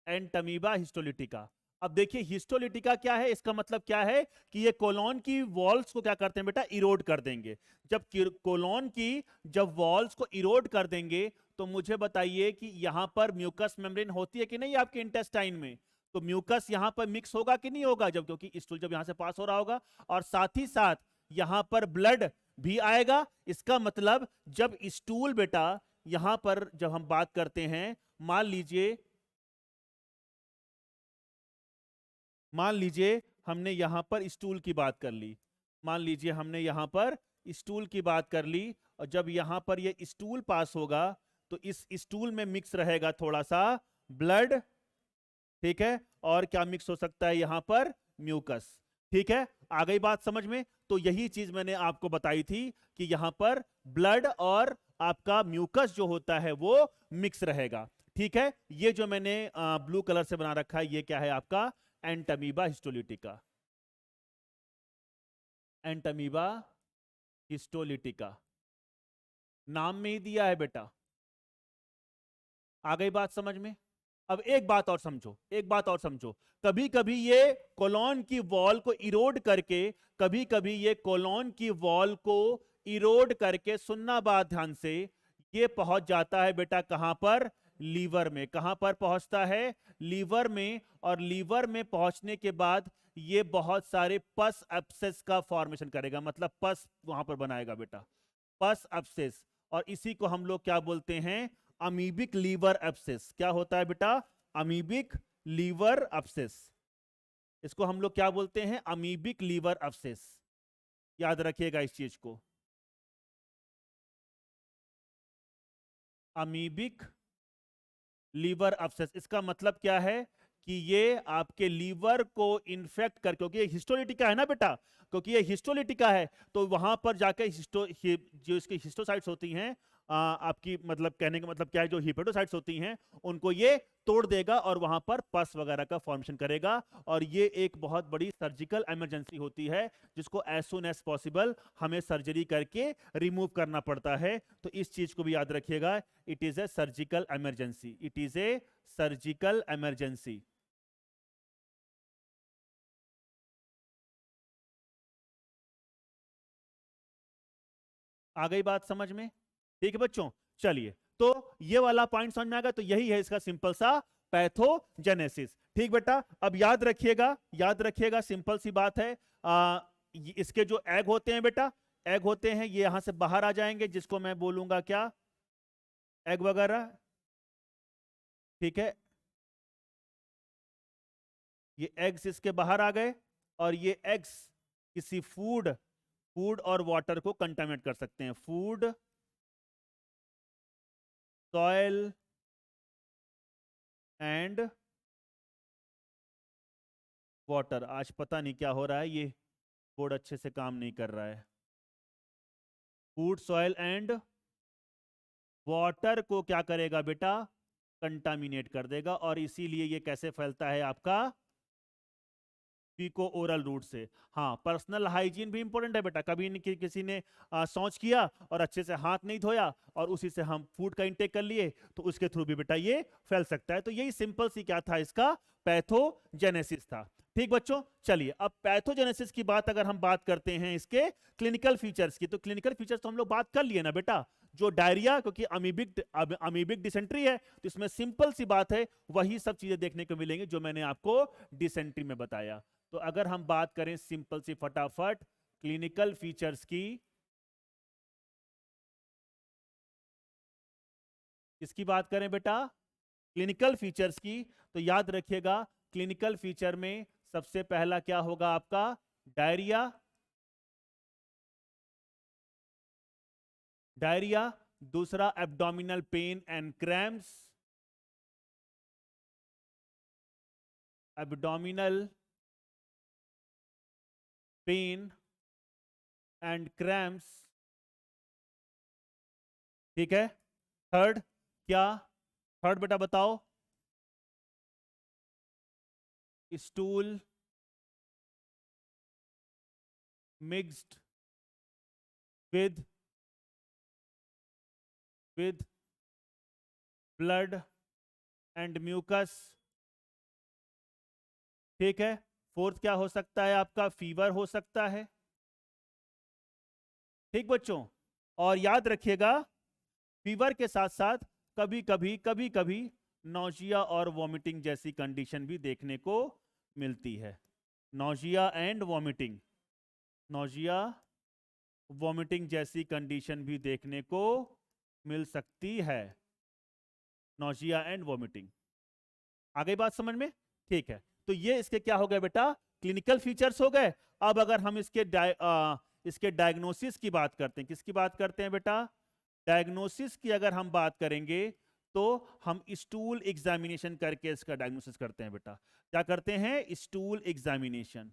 एंटमीबा हिस्टोलिटिका। अब देखिए हिस्टोलिटिका क्या है, इसका मतलब क्या है कि ये कोलॉन की वॉल्स को क्या करते हैं बेटा? इरोड कर देंगे। जब कोलॉन की जब वॉल्स को इरोड कर देंगे, तो मुझे बताइए कि यहां पर म्यूकस मेम्ब्रेन होती है कि नहीं आपके इंटेस्टाइन में? तो म्यूकस यहां पर मिक्स होगा कि नहीं होगा, जब क्योंकि स्टूल जब यहां से पास हो रहा होगा, और साथ ही साथ यहां पर ब्लड भी आएगा। इसका मतलब जब स्टूल बेटा यहां पर जब हम बात करते हैं, मान लीजिए मान लीजिए हमने यहां पर स्टूल की बात कर ली, मान लीजिए हमने यहां पर स्टूल की बात कर ली, और जब यहां पर ये स्टूल पास होगा तो इस स्टूल में मिक्स रहेगा थोड़ा सा ब्लड, ठीक है, और क्या मिक्स हो सकता है यहां पर, म्यूकस। ठीक है, आ गई बात समझ में? तो यही चीज मैंने आपको बताई थी कि यहां पर ब्लड और आपका म्यूकस जो होता है वो मिक्स रहेगा। ठीक है, ये जो मैंने ब्लू कलर से बना रखा है ये क्या है आपका, एंटमीबा हिस्टोलिटिका, एंटमीबा हिस्टोलिटिका, नाम में ही दिया है बेटा। आ गई बात समझ में? अब एक बात और समझो, एक बात और समझो, कभी कभी ये कोलॉन की वॉल को इरोड करके, कभी कभी ये कोलॉन की वॉल को इरोड करके, सुनना बात ध्यान से, ये पहुंच जाता है बेटा कहां पर, लीवर में। कहां पर पहुंचता है, लीवर में। और लीवर में पहुंचने के बाद ये बहुत सारे पस एब्सेस का फॉर्मेशन करेगा, मतलब पस वहां पर बनाएगा बेटा, पस एब्सेस। और इसी को हम लोग क्या बोलते हैं, अमीबिक लीवर एब्सेस। क्या होता है बेटा, अमीबिक लीवर एब्सेस। इसको हम लोग क्या बोलते हैं, अमीबिक लीवर एब्सेस। याद रखिएगा इस चीज को, अमीबिक लीवर एब्सेस। इसका मतलब क्या है कि ये आपके लीवर को इन्फेक्ट कर, क्योंकि ये हिस्टोलिटिका है ना बेटा, क्योंकि ये हिस्टोलिटिका है तो वहां पर जाकर जो इसकी हिस्टोसाइट्स होती हैं, आपकी मतलब कहने का मतलब क्या है, जो हिपेटोसाइट्स होती हैं उनको ये तोड़ देगा और वहां पर पस वगैरह का फॉर्मेशन करेगा। और ये एक बहुत बड़ी सर्जिकल इमरजेंसी होती है जिसको एज सुन एज पॉसिबल हमें सर्जरी करके रिमूव करना पड़ता है। तो इस चीज को भी याद रखिएगा, it is a surgical emergency, it is a surgical emergency. आ गई बात समझ में? ठीक है बच्चों, चलिए, तो ये वाला पॉइंट समझ में आ गया, तो यही है इसका सिंपल सा पैथोजेनेसिस। ठीक बेटा, अब याद रखिएगा, याद रखिएगा, सिंपल सी बात है। इसके जो एग होते हैं बेटा, एग होते हैं ये यहां से बाहर आ जाएंगे, जिसको मैं बोलूंगा क्या, एग वगैरह। ठीक है, ये एग्स इसके बाहर आ गए, और ये एग्स किसी फूड, फूड और वाटर को कंटामिनेट कर सकते हैं, फूड, सॉयल एंड वाटर। आज पता नहीं क्या हो रहा है, ये बोर्ड अच्छे से काम नहीं कर रहा है। फूड, सॉयल एंड वाटर को क्या करेगा बेटा, कंटामिनेट कर देगा। और इसीलिए ये कैसे फैलता है आपका, पीको ओरल रूट से। हाँ, पर्सनल हाइजीन भी इंपॉर्टेंट है बेटा। कभी किसी ने शौच किया और अच्छे से हाथ नहीं धोया और उसी से हम फूड का इंटेक कर लिए, तो उसके थ्रू भी बेटा ये फैल सकता है। तो यही सिंपल सी क्या था, इसका पैथोजेनेसिस था। ठीक बच्चों, चलिए, अब पैथोजेनेसिस की बात अगर हम बात करते हैं इसके क्लिनिकल फीचर्स की, तो क्लिनिकल फीचर्स तो हम लोग बात कर लिए ना बेटा। जो डायरिया, क्योंकि अमीबिक डिसेंट्री है तो इसमें सिंपल सी बात है, वही सब चीजें देखने को मिलेंगी जो मैंने आपको डिसेंट्री में बताया। तो अगर हम बात करें सिंपल सी फटाफट क्लिनिकल फीचर्स की, इसकी बात करें बेटा, क्लिनिकल फीचर्स की, तो याद रखिएगा क्लिनिकल फीचर में सबसे पहला क्या होगा आपका, डायरिया, डायरिया। दूसरा abdominal pain and cramps, abdominal pain and cramps. ठीक है, थर्ड क्या, थर्ड बेटा बताओ, stool mixed with with blood and mucus. ठीक है, फोर्थ क्या हो सकता है आपका, फीवर हो सकता है। ठीक बच्चों, और याद रखिएगा फीवर के साथ साथ कभी कभी नौजिया और वॉमिटिंग जैसी कंडीशन भी देखने को मिलती है। Nausea and vomiting, nausea vomiting जैसी कंडीशन भी देखने को मिल सकती है, नौजिया एंड वॉमिटिंग। आ गई बात समझ में? ठीक है, तो ये इसके क्या हो गए बेटा, क्लिनिकल फीचर्स हो गए। अब अगर हम इसके डायग्नोसिस की बात करते हैं, किसकी बात करते हैं बेटा, डायग्नोसिस की अगर हम बात करेंगे तो हम स्टूल एग्जामिनेशन करके इसका डायग्नोसिस करते हैं बेटा। क्या करते हैं, स्टूल एग्जामिनेशन,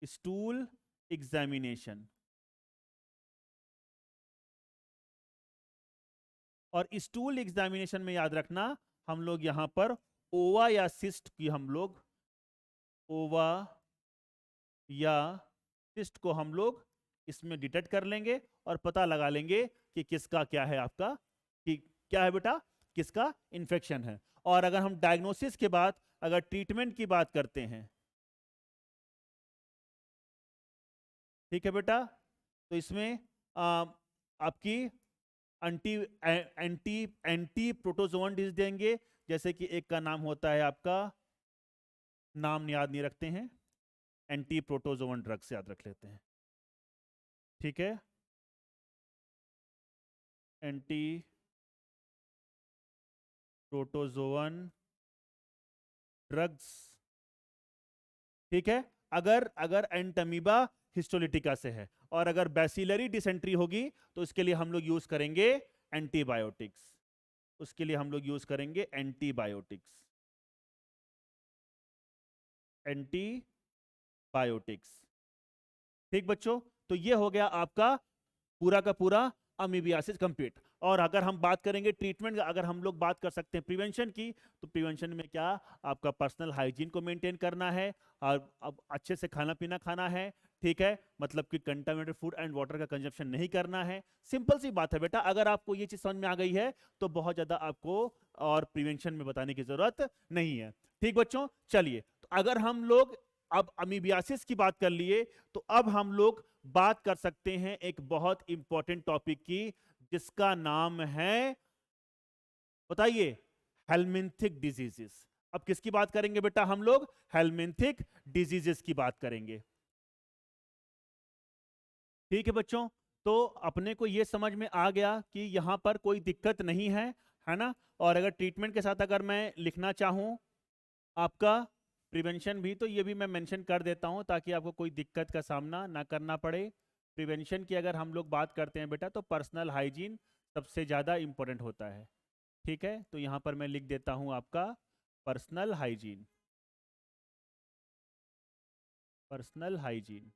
स्टूल एग्जामिनेशन। और स्टूल एग्जामिनेशन में याद रखना हम लोग यहां पर ओवा या सिस्ट की हम लोग, ओवा या सिस्ट को हम लोग इसमें डिटेक्ट कर लेंगे और पता लगा लेंगे कि किसका क्या है, आपका कि क्या है बेटा, किसका इन्फेक्शन है। और अगर हम डायग्नोसिस के बाद अगर ट्रीटमेंट की बात करते हैं, ठीक है बेटा, तो इसमें आपकी anti anti anti protozoan disease देंगे। जैसे कि एक का नाम होता है आपका, नाम याद नहीं रखते हैं, एंटी प्रोटोजोवन ड्रग्स याद रख लेते हैं, ठीक है, एंटी प्रोटोजोवन ड्रग्स, ठीक है। अगर अगर एंटमीबा हिस्टोलिटिका से है और अगर बैसिलरी डिसेंट्री होगी तो इसके लिए हम लोग यूज करेंगे एंटीबायोटिक्स, उसके लिए हम लोग यूज करेंगे एंटीबायोटिक्स, एंटीबायोटिक्स, ठीक बच्चों। तो ये हो गया आपका पूरा का पूरा अमीबियासिस कंप्लीट। और अगर हम बात करेंगे ट्रीटमेंट, अगर हम लोग बात कर सकते हैं प्रिवेंशन की, तो प्रिवेंशन में क्या, आपका पर्सनल हाइजीन को मेंटेन करना है और अब अच्छे से खाना पीना खाना है, ठीक है, मतलब कि कंटामिनेटेड फूड एंड वाटर का कंजप्शन नहीं करना है। सिंपल सी बात है बेटा, अगर आपको ये चीज समझ में आ गई है तो बहुत ज्यादा आपको और प्रिवेंशन में बताने की जरूरत नहीं है, ठीक बच्चों। चलिए, तो अगर हम लोग अब अमीबियासिस की बात कर लिए, तो अब हम लोग बात कर सकते हैं एक बहुत इंपॉर्टेंट टॉपिक की, जिसका नाम है, बताइए, हेलमिंथिक डिजीजेस। अब किसकी बात करेंगे बेटा हम लोग, हेलमिंथिक डिजीजेस की बात करेंगे, ठीक है बच्चों। तो अपने को यह समझ में आ गया कि यहां पर कोई दिक्कत नहीं है ना। और अगर ट्रीटमेंट के साथ अगर मैं लिखना चाहूं आपका प्रिवेंशन भी, तो ये भी मैं मेंशन कर देता हूं ताकि आपको कोई दिक्कत का सामना ना करना पड़े। प्रिवेंशन की अगर हम लोग बात करते हैं बेटा, तो पर्सनल हाइजीन सबसे ज़्यादा इंपॉर्टेंट होता है, ठीक है। तो यहाँ पर मैं लिख देता हूँ आपका पर्सनल हाइजीन, पर्सनल हाइजीन,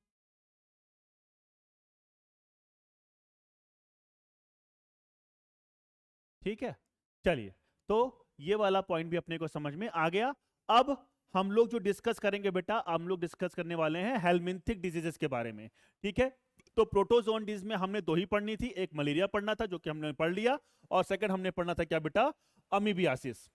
ठीक है। चलिए, तो ये वाला पॉइंट भी अपने को समझ में आ गया। अब हम लोग जो डिस्कस करेंगे बेटा, हम लोग डिस्कस करने वाले हैं हेलमिंथिक डिजीजेस के बारे में, ठीक है। तो प्रोटोजोन डिजीज में हमने दो ही पढ़नी थी, एक मलेरिया पढ़ना था जो कि हमने पढ़ लिया, और सेकंड हमने पढ़ना था क्या बेटा, अमीबियासिस।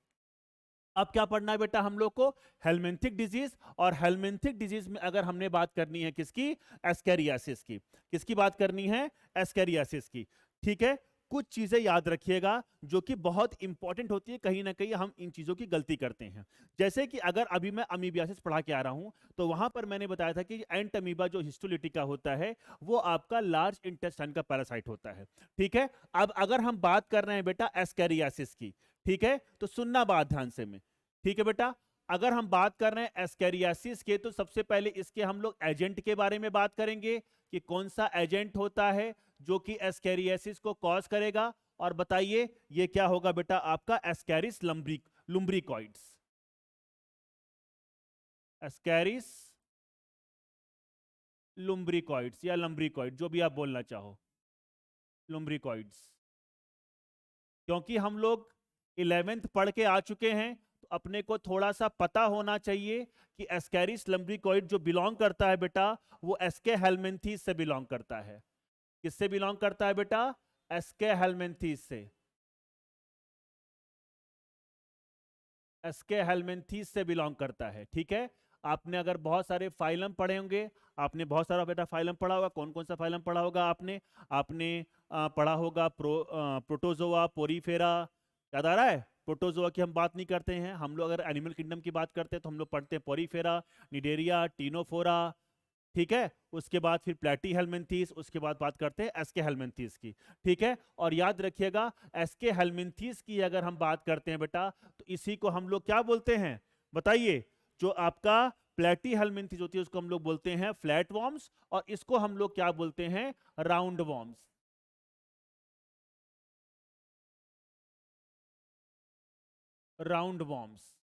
अब क्या पढ़ना है बेटा हम लोग को, हेलमिंथिक डिजीज। और हेलमिंथिक डिजीज में अगर हमने बात करनी है किसकी, एस्केरियासिस की। किसकी बात करनी है, एस्केरियासिस की, ठीक है। कुछ चीजें याद रखिएगा जो कि बहुत इंपॉर्टेंट होती है, कहीं ना कहीं हम इन चीजों की गलती करते हैं। जैसे कि अगर अभी मैं अमीबियासिस पढ़ा के आ रहा हूं, तो वहां पर मैंने बताया था कि एंटमीबा जो हिस्टोलिटिका होता है वो आपका लार्ज इंटेस्टाइन का पैरासाइट होता है, ठीक है। अब अगर हम बात कर रहे हैं बेटा एस्केरियासिस की, ठीक है, तो सुनना बात ध्यान से में, ठीक है बेटा। अगर हम बात कर रहे हैं एस्केरियासिस के, तो सबसे पहले इसके हम लोग एजेंट के बारे में बात करेंगे कि कौन सा एजेंट होता है जो कि एस्केरियासिस को कॉज करेगा। और बताइए ये क्या होगा बेटा, आपका एस्केरिस लुम्ब्रिकॉइड्स, एस्केरिस लुम्ब्रिकॉइड्स या लम्ब्रिकॉइड, जो भी आप बोलना चाहो, लुम्ब्रिकॉइड्स। क्योंकि हम लोग 11th पढ़ के आ चुके हैं, तो अपने को थोड़ा सा पता होना चाहिए कि एस्केरिस लम्ब्रिकॉइड जो बिलोंग करता है बेटा, वो एस्के हेलमिंथीस से बिलोंग करता है। किससे बिलोंग करता है बेटा, एस्के हेलमिंथीस से, एस्के हेलमिंथीस से बिलोंग करता है, ठीक है। आपने अगर बहुत सारे फाइलम पढ़े होंगे, आपने बहुत सारा बेटा फाइलम पढ़ा होगा, कौन कौन सा फाइलम पढ़ा होगा आपने, आपने पढ़ा होगा प्रोटोजोआ, पोरीफेरा, याद आ रहा है। प्रोटोजोआ की हम बात नहीं करते हैं, हम लोग अगर एनिमल किंगडम की बात करते हैं तो हम लोग पढ़ते हैं पोरीफेरा, निडेरिया, टीनोफोरा, ठीक है। उसके बाद फिर प्लेटी हेलमिंथीस, उसके बाद बात करते हैं एस्के हेलमिंथीस की, ठीक है। और याद रखिएगा एस्के हेलमिंथीस की अगर हम बात करते हैं बेटा, तो इसी को हम लोग क्या बोलते हैं, बताइए, जो आपका प्लेटीहेल्मिन्थेस होती है उसको हम लोग बोलते हैं फ्लैट वॉर्म्स, और इसको हम लोग क्या बोलते हैं, राउंड वॉर्म्स। Round worms.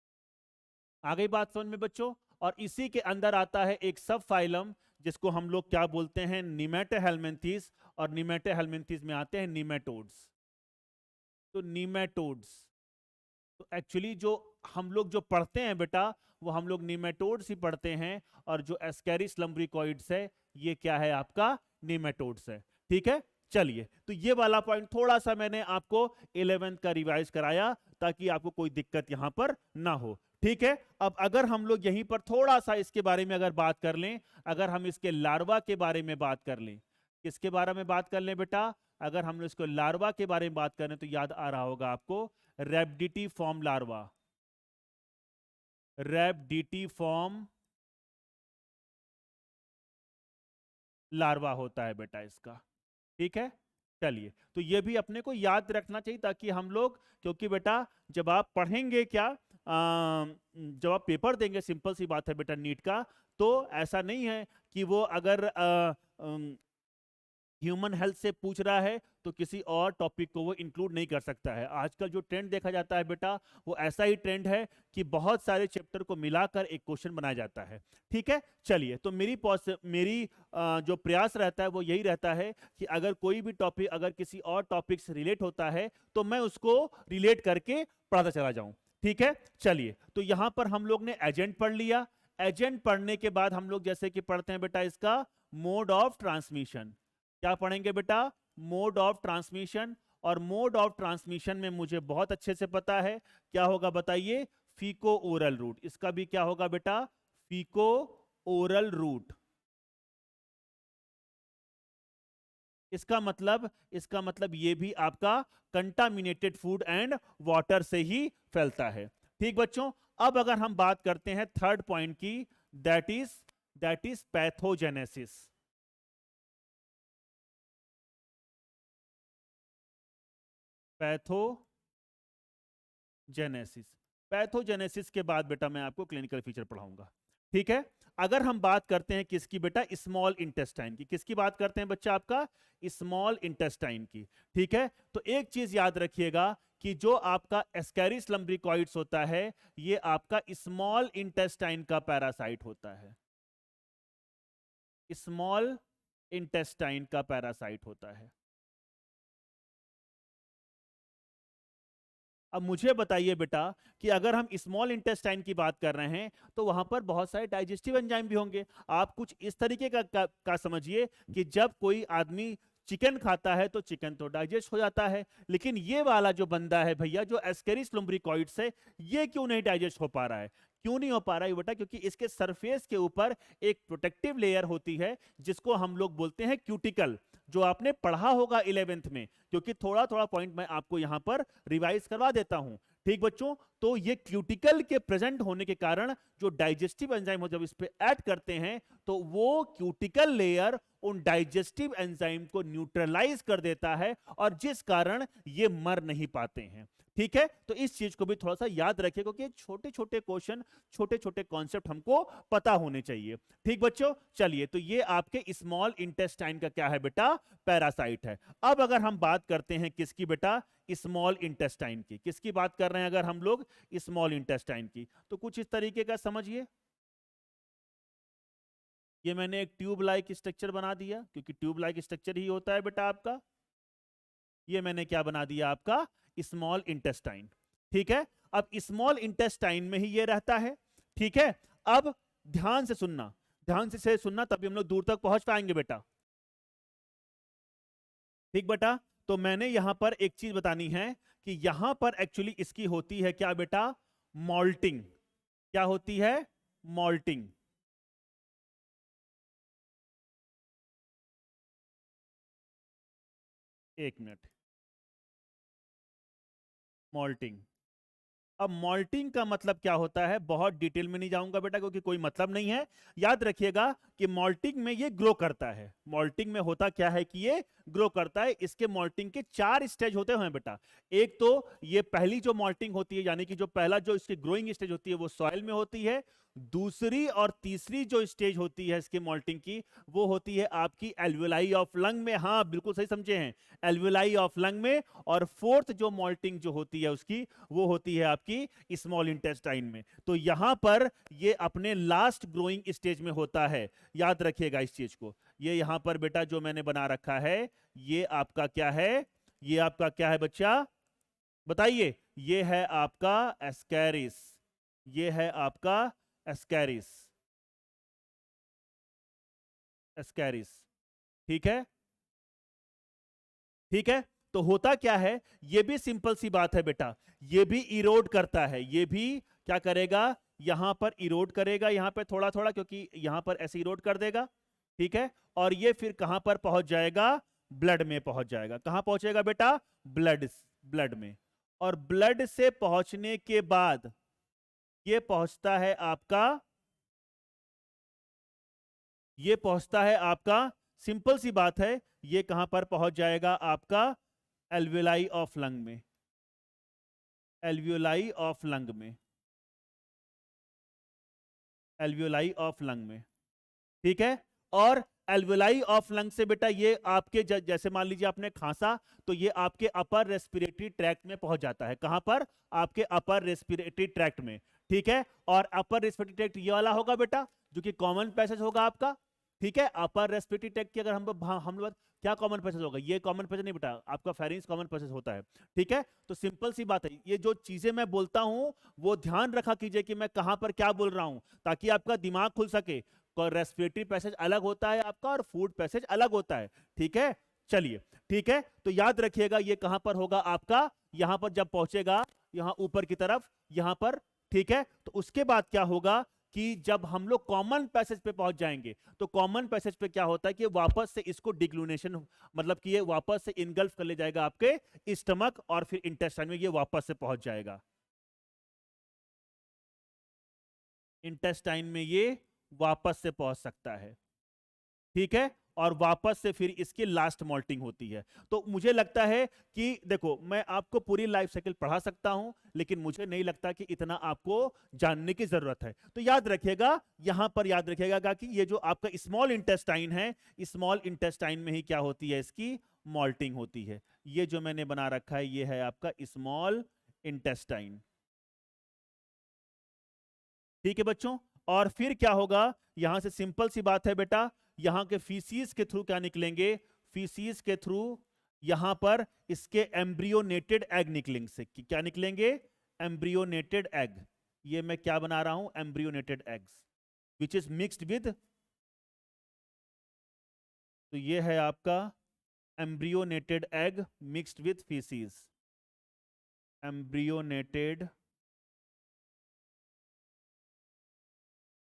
आ गई बात समझ में बच्चों? और इसी के अंदर आता है एक सब फाइलम जिसको हम लोग क्या बोलते हैं, निमेटोहेल्मिन्थेस, और निमेटोहेल्मिन्थेस में आते हैं निमेटोड्स। तो निमेटोड्स, तो एक्चुअली जो हम लोग जो पढ़ते हैं बेटा वो हम लोग निमेटोड्स ही पढ़ते हैं, और जो एस्केरिस लम्ब्रिकॉइड्स है ये क्या है आपका, निमेटोड्स है। ठीक है, चलिए तो ये वाला पॉइंट थोड़ा सा मैंने आपको 11th का रिवाइज कराया ताकि आपको कोई दिक्कत यहां पर ना हो। ठीक है, अब अगर हम लोग यहीं पर थोड़ा सा इसके बारे में अगर बात कर लें, अगर हम इसके लार्वा के बारे में बात कर लें, किसके बारे में बात कर लें बेटा, अगर हम लोग इसको लार्वा के बारे में बात करें तो याद आ रहा होगा आपको रैबिडिटी-फॉर्म लार्वा। रैबिडिटी-फॉर्म लार्वा होता है बेटा इसका। ठीक है, चलिए तो ये भी अपने को याद रखना चाहिए ताकि हम लोग, क्योंकि बेटा जब आप पढ़ेंगे क्या, जब आप पेपर देंगे, सिंपल सी बात है बेटा नीट का, तो ऐसा नहीं है कि वो अगर ह्यूमन हेल्थ से पूछ रहा है तो किसी और टॉपिक को वो इंक्लूड नहीं कर सकता है। आजकल जो ट्रेंड देखा जाता है बेटा वो ऐसा ही ट्रेंड है कि बहुत सारे चैप्टर को मिलाकर एक क्वेश्चन बनाया जाता है। ठीक है, चलिए तो मेरी जो प्रयास रहता है वो यही रहता है कि अगर कोई भी टॉपिक अगर किसी और टॉपिक से रिलेट होता है तो मैं उसको रिलेट करके पढ़ाता चला जाऊं। ठीक है, चलिए तो यहां पर हम लोग ने एजेंट पढ़ लिया। एजेंट पढ़ने के बाद हम लोग जैसे कि पढ़ते हैं बेटा इसका मोड ऑफ ट्रांसमिशन। क्या पढ़ेंगे बेटा, मोड ऑफ ट्रांसमिशन। और मोड ऑफ ट्रांसमिशन में मुझे बहुत अच्छे से पता है क्या होगा, बताइए, फीको ओरल रूट। इसका भी क्या होगा बेटा, फीको ओरल रूट। इसका मतलब ये भी आपका कंटामिनेटेड फूड एंड वाटर से ही फैलता है। ठीक बच्चों, अब अगर हम बात करते हैं थर्ड पॉइंट की, that is pathogenesis. Pathogenesis. Pathogenesis के बाद बेटा मैं आपको क्लिनिकल फीचर पढ़ाऊंगा। ठीक है, अगर हम बात करते हैं किसकी बेटा, स्मॉल इंटेस्टाइन की। किसकी बात करते हैं बच्चा, आपका स्मॉल इंटेस्टाइन की। ठीक है, तो एक चीज याद रखिएगा कि जो आपका एस्केरिस लम्ब्रिकॉइड्स होता है ये आपका स्मॉल इंटेस्टाइन का पैरासाइट होता है। स्मॉल इंटेस्टाइन का पैरासाइट होता है। अब मुझे बताइए बेटा कि अगर हम स्मॉल इंटेस्टाइन की बात कर रहे हैं तो वहां पर बहुत सारे डाइजेस्टिव एंजाइम भी होंगे। आप कुछ इस तरीके का समझिए कि जब कोई आदमी चिकन खाता है तो चिकन तो डाइजेस्ट हो जाता है, लेकिन ये वाला जो बंदा है भैया जो एस्केरिस लुम्ब्रिकॉइड्स है ये क्यों नहीं डाइजेस्ट हो पा रहा है? क्यों नहीं हो पा रहा है बेटा? क्योंकि इसके सरफेस के ऊपर एक प्रोटेक्टिव लेयर होती है जिसको हम लोग बोलते हैं क्यूटिकल, जो आपने पढ़ा होगा 11th में, क्योंकि थोड़ा थोड़ा पॉइंट मैं आपको यहां पर रिवाइज करवा देता हूं। ठीक बच्चों, तो ये क्यूटिकल के प्रेजेंट होने के कारण जो डाइजेस्टिव एंजाइम हो जब इस पे ऐड करते हैं तो वो क्यूटिकल लेयर उन डाइजेस्टिव एंजाइम को न्यूट्रलाइज कर देता है और जिस कारण ये मर नहीं पाते हैं। ठीक है, तो इस चीज को भी थोड़ा सा याद रखिए क्योंकि छोटे छोटे क्वेश्चन, छोटे छोटे कॉन्सेप्ट हमको पता होने चाहिए। ठीक बच्चों, चलिए तो ये आपके स्मॉल इंटेस्टाइन का क्या है बेटा, पैरासाइट है। अब अगर हम बात करते हैं किसकी बेटा, स्मॉल इंटेस्टाइन की। किसकी बात कर रहे हैं अगर हम लोग, स्मॉल इंटेस्टाइन की, तो कुछ इस तरीके का समझिए। ये मैंने एक ट्यूब लाइक स्ट्रक्चर बना दिया क्योंकि ट्यूब लाइक स्ट्रक्चर ही होता है बेटा आपका। ये मैंने क्या बना दिया, आपका स्मॉल इंटेस्टाइन। ठीक है, अब स्मॉल इंटेस्टाइन में ही ये रहता है। ठीक है, अब ध्यान से सुनना, ध्यान से सुनना तभी हम लोग दूर तक पहुंच पाएंगे बेटा। ठीक बेटा, तो मैंने यहां पर एक चीज बतानी है कि यहां पर एक्चुअली इसकी होती है क्या बेटा, मॉल्टिंग। क्या होती है, मॉल्टिंग। एक मिनट, मॉल्टिंग। अब मॉल्टिंग का मतलब क्या होता है, बहुत डिटेल में नहीं जाऊंगा बेटा क्योंकि कोई मतलब नहीं है। याद रखिएगा कि मॉल्टिंग में ये ग्रो करता है। मॉल्टिंग में होता क्या है कि ये ग्रो करता है। इसके मॉल्टिंग के 4 स्टेज होते हैं बेटा। एक तो ये पहली जो मॉल्टिंग होती है, यानी कि जो पहला जो इसकी ग्रोइंग स्टेज होती है वो सॉइल में होती है। दूसरी और तीसरी जो स्टेज होती है इसके मॉल्टिंग की, वो होती है आपकी एल्वियोलाई ऑफ लंग में। हाँ बिल्कुल सही समझे हैं, एल्वियोलाई ऑफ लंग में। और फोर्थ जो मॉल्टिंग जो होती है उसकी, वो होती है आपकी स्मॉल इंटेस्टाइन में। तो यहां पर ये अपने लास्ट ग्रोइंग स्टेज में होता है, याद रखिएगा इस चीज को। ये यहां पर बेटा जो मैंने बना रखा है, ये आपका क्या है, ये आपका क्या है बच्चा, बताइए। ये है आपका एस्कैरिस, ये है आपका एस्कैरिस, एस्कैरिस। ठीक है, ठीक है। तो होता क्या है, ये भी सिंपल सी बात है बेटा, ये भी इरोड करता है, ये भी क्या करेगा, यहां पर इरोड करेगा, यहां पर थोड़ा थोड़ा, क्योंकि यहां पर ऐसे इरोड कर देगा। ठीक है, और ये फिर कहां पर पहुंच जाएगा, ब्लड में पहुंच जाएगा। कहां पहुंचेगा बेटा, ब्लड, ब्लड में। और ब्लड से पहुंचने के बाद ये पहुंचता है आपका, ये पहुंचता है आपका, सिंपल सी बात है, ये कहां पर पहुंच जाएगा आपका, एल्वियोलाई ऑफ लंग में, एल्वियोलाई ऑफ लंग में, एल्वियोलाई ऑफ लंग में। ठीक है, और एल्वियोलाई ऑफ लंग से बेटा ये आपके जैसे मान लीजिए आपने खांसा, तो ये आपके अपर रेस्पिरेटरी ट्रैक्ट में पहुंच जाता है। कहां पर, आपके अपर रेस्पिरेटरी ट्रैक्ट में। ठीक है, और अपर रेस्पिरेटरी ट्रैक्ट ये वाला होगा बेटा, जो कि कॉमन पैसेज होगा आपका। ठीक है, अपर रेस्पिरेटरी ट्रैक्ट की अगर हम लोग क्या कॉमन पैसेज होगा, ये कॉमन पैसेज नहीं बेटा, आपका फेरिंग्स कॉमन पैसेज होता है। ठीक है, तो सिंपल सी बात है, ये जो चीजें मैं बोलता हूं वो ध्यान रखा कीजिए कि मैं कहां पर क्या बोल रहा हूं, ताकि आपका दिमाग खुल सके। रेस्पिरेटरी पैसेज अलग होता है आपका, और फूड पैसेज अलग होता है। ठीक है, चलिए, ठीक है, तो याद रखिएगा ये कहां पर होगा आपका, यहां पर जब पहुंचेगा, यहां ऊपर की तरफ, यहां पर। ठीक है, तो उसके बाद क्या होगा कि जब हम लोग कॉमन पैसेज पे पहुंच जाएंगे, तो कॉमन पैसेज पे क्या होता है कि वापस से इसको डिग्लूनेशन, मतलब कि ये वापस से इनगल्फ कर ले जाएगा आपके स्टमक, और फिर इंटेस्टाइन में ये वापस से पहुंच जाएगा, इंटेस्टाइन में ये वापस से पहुंच सकता है। ठीक है, और वापस से फिर इसकी लास्ट मॉल्टिंग होती है। तो मुझे लगता है कि देखो, मैं आपको पूरी लाइफ साइकिल पढ़ा सकता हूं, लेकिन मुझे नहीं लगता कि इतना आपको जानने की जरूरत है। तो याद रखिएगा, यहां पर याद रखिएगा कि ये जो आपका स्मॉल इंटेस्टाइन है, स्मॉल इंटेस्टाइन में ही क्या होती है, इसकी मॉल्टिंग होती है। ये जो मैंने बना रखा है, ये है आपका स्मॉल इंटेस्टाइन। ठीक है बच्चों, और फिर क्या होगा, यहां से सिंपल सी बात है बेटा, यहां के फीसीज के थ्रू क्या निकलेंगे, फीसीज के थ्रू यहां पर इसके एम्ब्रियोनेटेड एग निकलेंगे, से क्या निकलेंगे, एम्ब्रियोनेटेड एग। ये मैं क्या बना रहा हूं, embryonated eggs, which is mixed with, तो ये है आपका embryonated egg mixed with faeces, embryonated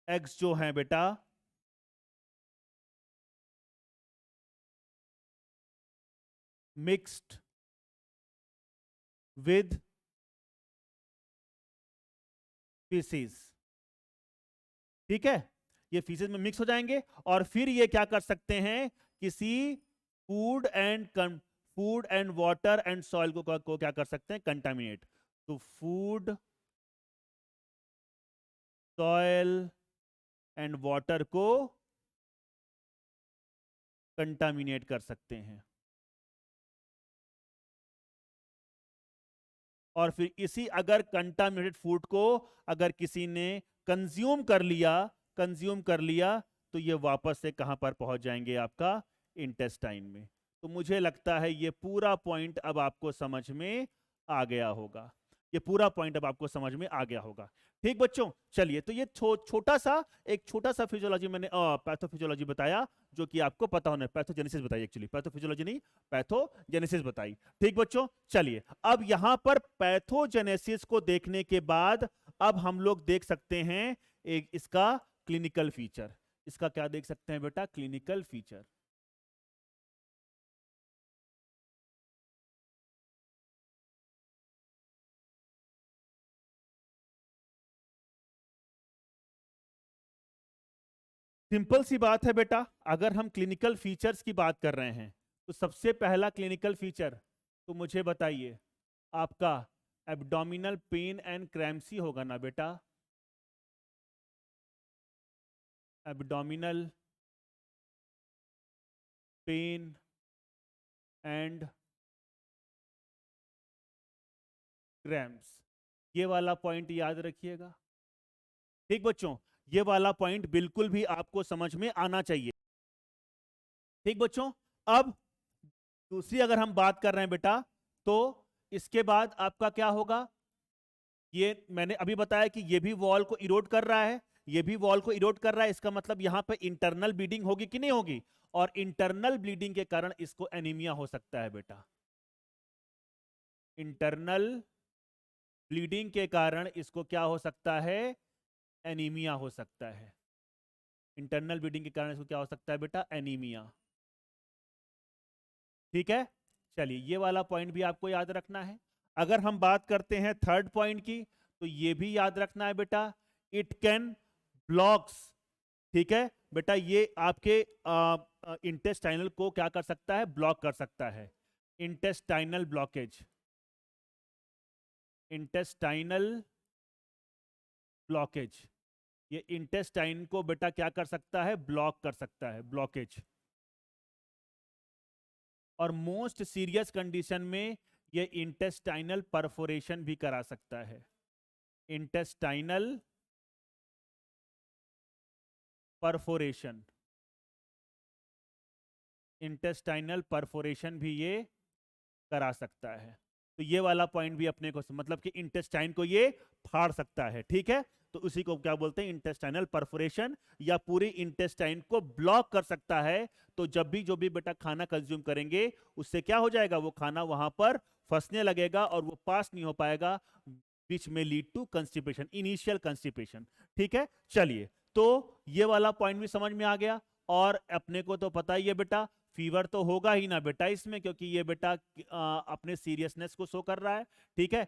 eggs जो हैं बेटा, मिक्स्ड विद फीसीज। ठीक है, ये फीसेज में मिक्स हो जाएंगे, और फिर ये क्या कर सकते हैं, किसी food and food and water and soil को क्या कर सकते हैं, कंटामिनेट। तो फूड, सॉइल एंड वाटर को कंटामिनेट कर सकते हैं, और फिर इसी अगर कंटामिनेटेड फूड को अगर किसी ने कंज्यूम कर लिया, कंज्यूम कर लिया, तो ये वापस से कहां पर पहुंच जाएंगे, आपका इंटेस्टाइन में। तो मुझे लगता है ये पूरा पॉइंट अब आपको समझ में आ गया होगा, ये पूरा पॉइंट अब आपको समझ में आ गया होगा। ठीक बच्चों, चलिए, तो ये छोटा सा, एक छोटा सा फिजियोलॉजी मैंने पैथोफिजियोलॉजी बताया, जो कि आपको पता होना है, पैथोजेनेसिस बताई, एक्चुअली पैथोफिजियोलॉजी नहीं, पैथोजेनेसिस बताई। ठीक बच्चों, चलिए, अब यहां पर पैथोजेनेसिस को देखने के बाद अब हम लोग देख सकते हैं एक इसका क्लिनिकल फीचर। इसका क्या देख सकते हैं बेटा, क्लिनिकल फीचर। सिंपल सी बात है बेटा, अगर हम क्लिनिकल फीचर्स की बात कर रहे हैं, तो सबसे पहला क्लिनिकल फीचर तो मुझे बताइए, आपका एब्डोमिनल पेन एंड क्रैम्सी होगा ना बेटा। Abdominal pain and cramps. ये वाला पॉइंट याद रखिएगा। ठीक बच्चों, ये वाला पॉइंट बिल्कुल भी आपको समझ में आना चाहिए। ठीक बच्चों, अब दूसरी अगर हम बात कर रहे हैं बेटा, तो इसके बाद आपका क्या होगा, ये मैंने अभी बताया कि ये भी वॉल को इरोड कर रहा है, ये भी वॉल को इरोड कर रहा है। इसका मतलब यहां पे इंटरनल ब्लीडिंग होगी कि नहीं होगी, और इंटरनल ब्लीडिंग के कारण इसको एनीमिया हो सकता है बेटा। इंटरनल ब्लीडिंग के कारण इसको क्या हो सकता है, एनीमिया हो सकता है। इंटरनल ब्लीडिंग के कारण इसको क्या हो सकता है बेटा, एनीमिया। ठीक है, चलिए ये वाला पॉइंट भी आपको याद रखना है। अगर हम बात करते हैं थर्ड पॉइंट की, तो ये भी याद रखना है बेटा, इट कैन ब्लॉक्स। ठीक है बेटा, ये आपके इंटेस्टाइनल को क्या कर सकता है, ब्लॉक कर सकता है। इंटेस्टाइनल ब्लॉकेज, इंटेस्टाइनल ब्लॉकेज, ये इंटेस्टाइन को बेटा क्या कर सकता है, ब्लॉक कर सकता है, ब्लॉकेज। और मोस्ट सीरियस कंडीशन में ये इंटेस्टाइनल परफोरेशन भी करा सकता है। इंटेस्टाइनल परफोरेशन, इंटेस्टाइनल परफोरेशन भी ये करा सकता है। तो ये वाला पॉइंट भी अपने को मतलब कि इंटेस्टाइन को ये फाड़ सकता है। ठीक है, तो उसी को क्या बोलते हैं, इंटेस्टाइनल परफोरेशन, या पूरी इंटेस्टाइन को ब्लॉक कर सकता है। तो जब भी जो भी बेटा खाना कंज्यूम करेंगे, उससे क्या हो जाएगा, वो खाना वहां पर फंसने लगेगा और वो पास नहीं हो पाएगा, विच में lead to constipation, initial constipation. ठीक है, चलिए, तो ये वाला पॉइंट भी समझ में आ गया। और अपने को तो पता ही है बेटा, फीवर तो होगा ही ना बेटा इसमें, क्योंकि ये बेटा अपने सीरियसनेस को शो कर रहा है। ठीक है,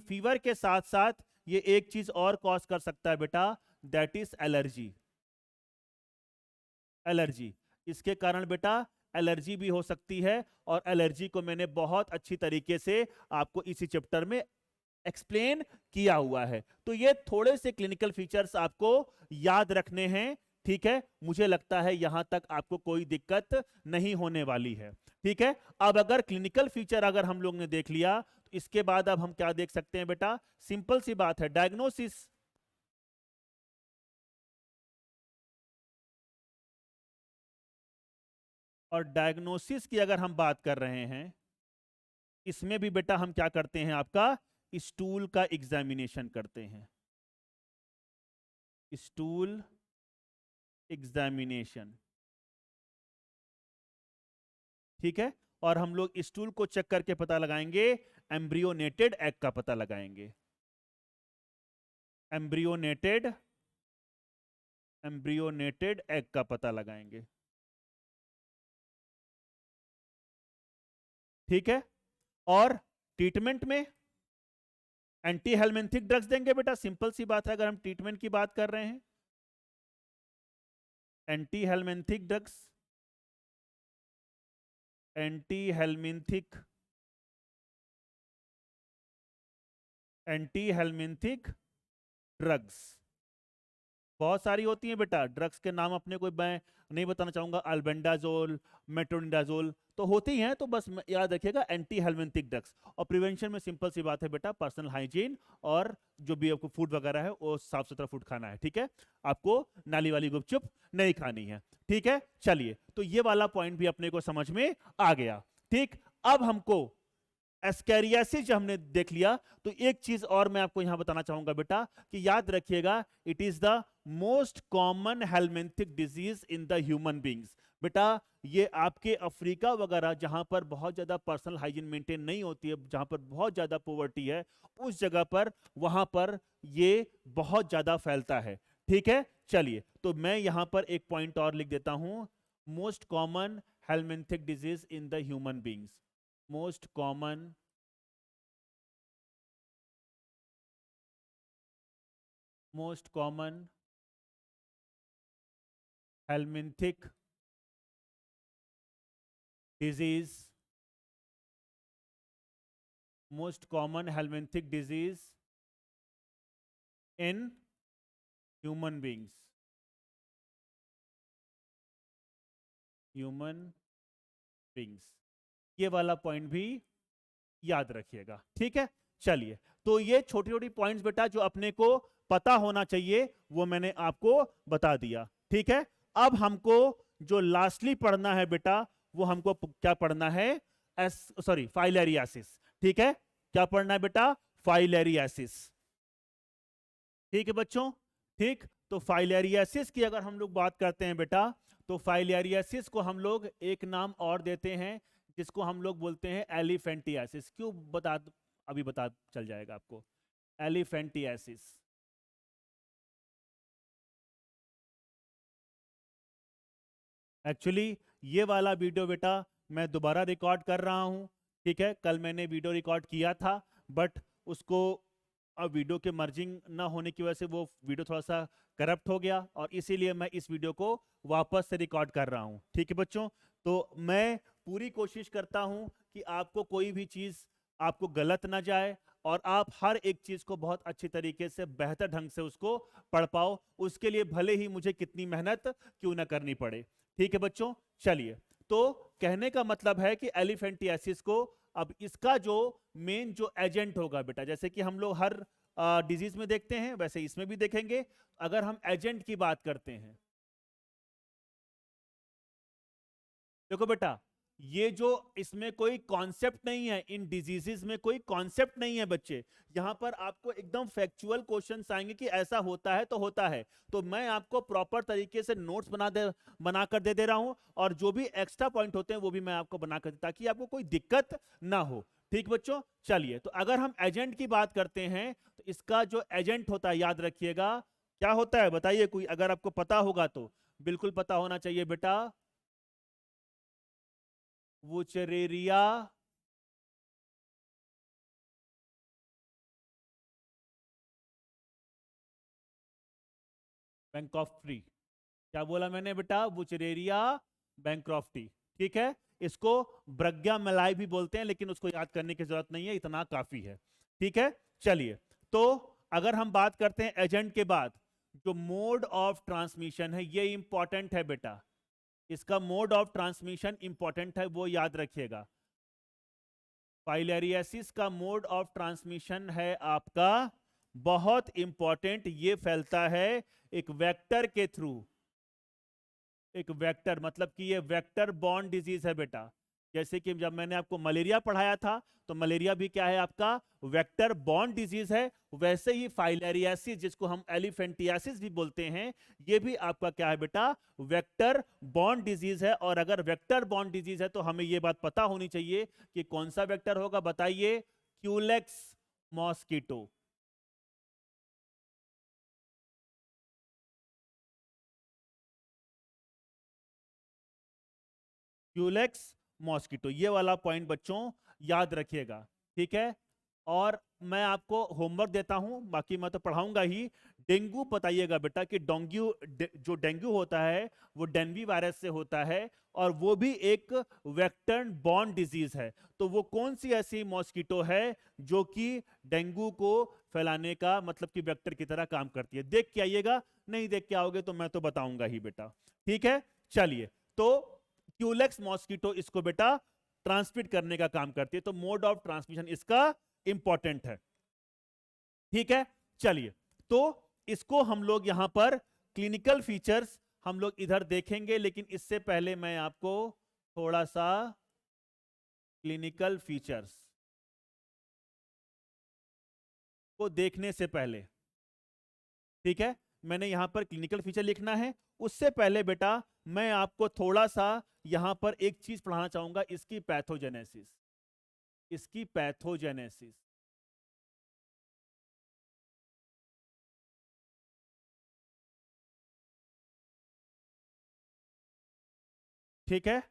फीवर के साथ साथ ये एक चीज और कॉज कर सकता है बेटा, दैट इज एलर्जी। एलर्जी, इसके कारण बेटा एलर्जी भी हो सकती है, और एलर्जी को मैंने बहुत अच्छी तरीके से आपको इसी चैप्टर में एक्सप्लेन किया हुआ है। तो ये थोड़े से क्लिनिकल फीचर्स आपको याद रखने हैं। ठीक है, मुझे लगता है यहां तक आपको कोई दिक्कत नहीं होने वाली है। ठीक है, अब अगर क्लिनिकल फीचर अगर हम लोग ने देख लिया, तो इसके बाद अब हम क्या देख सकते हैं बेटा, सिंपल सी बात है, डायग्नोसिस। और डायग्नोसिस की अगर हम बात कर रहे हैं, इसमें भी बेटा हम क्या करते हैं, आपका स्टूल का एग्जामिनेशन करते हैं, स्टूल एग्जामिनेशन। ठीक है, और हम लोग स्टूल को चेक करके पता लगाएंगे, एम्ब्रियोनेटेड एग का पता लगाएंगे, एम्ब्रियोनेटेड एम्ब्रियोनेटेड एग का पता लगाएंगे। ठीक है, और ट्रीटमेंट में एंटी हेलमिंथिक ड्रग्स देंगे बेटा, सिंपल सी बात है, अगर हम ट्रीटमेंट की बात कर रहे हैं, anti helminthic drugs, anti helminthic, anti helminthic drugs बहुत सारी होती हैं बेटा, ड्रग्स के नाम अपने को मैं नहीं बताना चाहूंगा, अल्बेंडाजोल, मेट्रोनिडाजोल तो होती हैं, तो बस याद रखिएगा एंटी हेलमिंथिक ड्रग्स। और प्रिवेंशन में सिंपल सी बात है बेटा, पर्सनल हाइजीन, और जो भी आपको फूड वगैरह है वो साफ सुथरा फूड खाना है। ठीक है, आपको नाली वाली गुपचुप नहीं खानी है। ठीक है, चलिए, तो ये वाला पॉइंट भी अपने को समझ में आ गया। ठीक, अब हमको एस्कैरियासिस हमने देख लिया, तो एक चीज और मैं आपको यहां बताना चाहूंगा बेटा, कि याद रखिएगा, it is the most common helminthic disease in the human beings. बेटा ये आपके अफ्रीका वगैरह जहां पर बहुत ज्यादा पर्सनल हाइजीन मेंटेन नहीं होती है, जहां पर बहुत ज्यादा पोवर्टी है, उस जगह पर वहां पर ये बहुत ज्यादा फैलता है। ठीक है, चलिए, तो मैं यहां पर एक पॉइंट और लिख देता हूं, most common helminthic disease in the human beings, most common most common helminthic disease, most common helminthic disease in human beings, human beings, ये वाला पॉइंट भी याद रखिएगा, ठीक है। चलिए, तो ये छोटी छोटी पॉइंट्स बेटा जो अपने को पता होना चाहिए वो मैंने आपको बता दिया, ठीक है। अब हमको जो लास्टली पढ़ना है बेटा, वो हमको क्या पढ़ना है, फाइलेरियासिस, ठीक है। क्या पढ़ना है बेटा, फाइलेरियासिस, ठीक है बच्चों, ठीक। तो फाइलेरियासिस की अगर हम लोग बात करते हैं बेटा, तो फाइलेरियासिस को हम लोग एक नाम और देते हैं जिसको हम लोग बोलते हैं एलिफेंटियासिस। क्यों, अभी बता चल जाएगा आपको, एलिफेंटियासिस। एक्चुअली ये वाला वीडियो बेटा मैं दोबारा रिकॉर्ड कर रहा हूँ, ठीक है। कल मैंने वीडियो रिकॉर्ड किया था, बट उसको अब वीडियो के मर्जिंग ना होने की वजह से वो वीडियो थोड़ा सा करप्ट हो गया, और इसीलिए मैं इस वीडियो को वापस से रिकॉर्ड कर रहा हूँ, ठीक है बच्चों। तो मैं पूरी कोशिश करता हूँ कि आपको कोई भी चीज़ आपको गलत ना जाए, और आप हर एक चीज़ को बहुत अच्छी तरीके से बेहतर ढंग से उसको पढ़ पाओ, उसके लिए भले ही मुझे कितनी मेहनत क्यों ना करनी पड़े, ठीक है बच्चों। चलिए, तो कहने का मतलब है कि एलिफेंटियासिस को, अब इसका जो मेन जो एजेंट होगा बेटा, जैसे कि हम लोग हर डिजीज में देखते हैं वैसे इसमें भी देखेंगे। अगर हम एजेंट की बात करते हैं, देखो बेटा, ये जो इसमें कोई कॉन्सेप्ट नहीं है, इन डिजीजेस में कोई कॉन्सेप्ट नहीं है बच्चे। यहां पर आपको एकदम फैक्चुअल क्वेश्चंस आएंगे कि ऐसा होता है तो होता है। तो मैं आपको प्रॉपर तरीके से नोट्स बना कर दे रहा हूं, और जो भी एक्स्ट्रा पॉइंट होते हैं वो भी मैं आपको बना कर, ताकि आपको कोई दिक्कत ना हो, ठीक बच्चों। चलिए, तो अगर हम एजेंट की बात करते हैं, तो इसका जो एजेंट होता है, याद रखिएगा क्या होता है, बताइए कोई, अगर आपको पता होगा तो बिल्कुल पता होना चाहिए बेटा। Wuchereria bancrofti. क्या बोला मैंने बेटा, वुचरेरिया बैंक्रॉफ्टी, ठीक है। इसको ब्रग्या मलाई भी बोलते हैं, लेकिन उसको याद करने की जरूरत नहीं है, इतना काफी है, ठीक है। चलिए, तो अगर हम बात करते हैं एजेंट के बाद, जो मोड ऑफ ट्रांसमिशन है ये इंपॉर्टेंट है बेटा, इसका मोड ऑफ ट्रांसमिशन इंपॉर्टेंट है, वो याद रखिएगा। फाइलेरियासिस का मोड ऑफ ट्रांसमिशन है आपका बहुत इंपॉर्टेंट, ये फैलता है एक वेक्टर के थ्रू। एक वेक्टर मतलब कि ये वेक्टर बॉर्न डिजीज है बेटा। जैसे कि जब मैंने आपको मलेरिया पढ़ाया था, तो मलेरिया भी क्या है आपका, वेक्टर बॉर्न डिजीज है। वैसे ही फाइलेरियासिस, जिसको हम एलिफेंटियासिस भी बोलते हैं, ये भी आपका क्या है बेटा, वेक्टर बॉर्न डिजीज है। और अगर वेक्टर बॉर्न डिजीज है तो हमें ये बात पता होनी चाहिए कि कौन सा वेक्टर होगा, बताइए, क्यूलेक्स मॉस्किटो। क्यूलेक्स मॉस्किटो, ये वाला पॉइंट बच्चों याद रखिएगा, ठीक है। और मैं आपको होमवर्क देता हूं, बाकी मैं तो पढ़ाऊंगा ही। डेंगू बताइएगा बेटा कि जो डेंगू होता है वो डेंगू वायरस से होता है, और वो भी एक वेक्टर बॉर्न डिजीज है। तो वो कौन सी ऐसी मॉस्किटो है जो कि डेंगू को फैलाने का मतलब कि वेक्टर की तरह काम करती है, देख के आइएगा, नहीं देख के आओगे तो मैं तो बताऊंगा ही बेटा, ठीक है। चलिए, तो क्यूलेक्स मॉस्किटो इसको बेटा ट्रांसमिट करने का काम करती है, तो मोड ऑफ ट्रांसमिशन इसका इंपॉर्टेंट है, ठीक है। चलिए, तो इसको हम लोग यहां पर क्लिनिकल फीचर्स हम लोग इधर देखेंगे, लेकिन इससे पहले मैं आपको थोड़ा सा क्लिनिकल फीचर्स को देखने से पहले, ठीक है, मैंने यहां पर क्लिनिकल फीचर लिखना है। उससे पहले बेटा मैं आपको थोड़ा सा यहां पर एक चीज पढ़ाना चाहूंगा, इसकी पैथोजेनेसिस, इसकी पैथोजेनेसिस, ठीक है।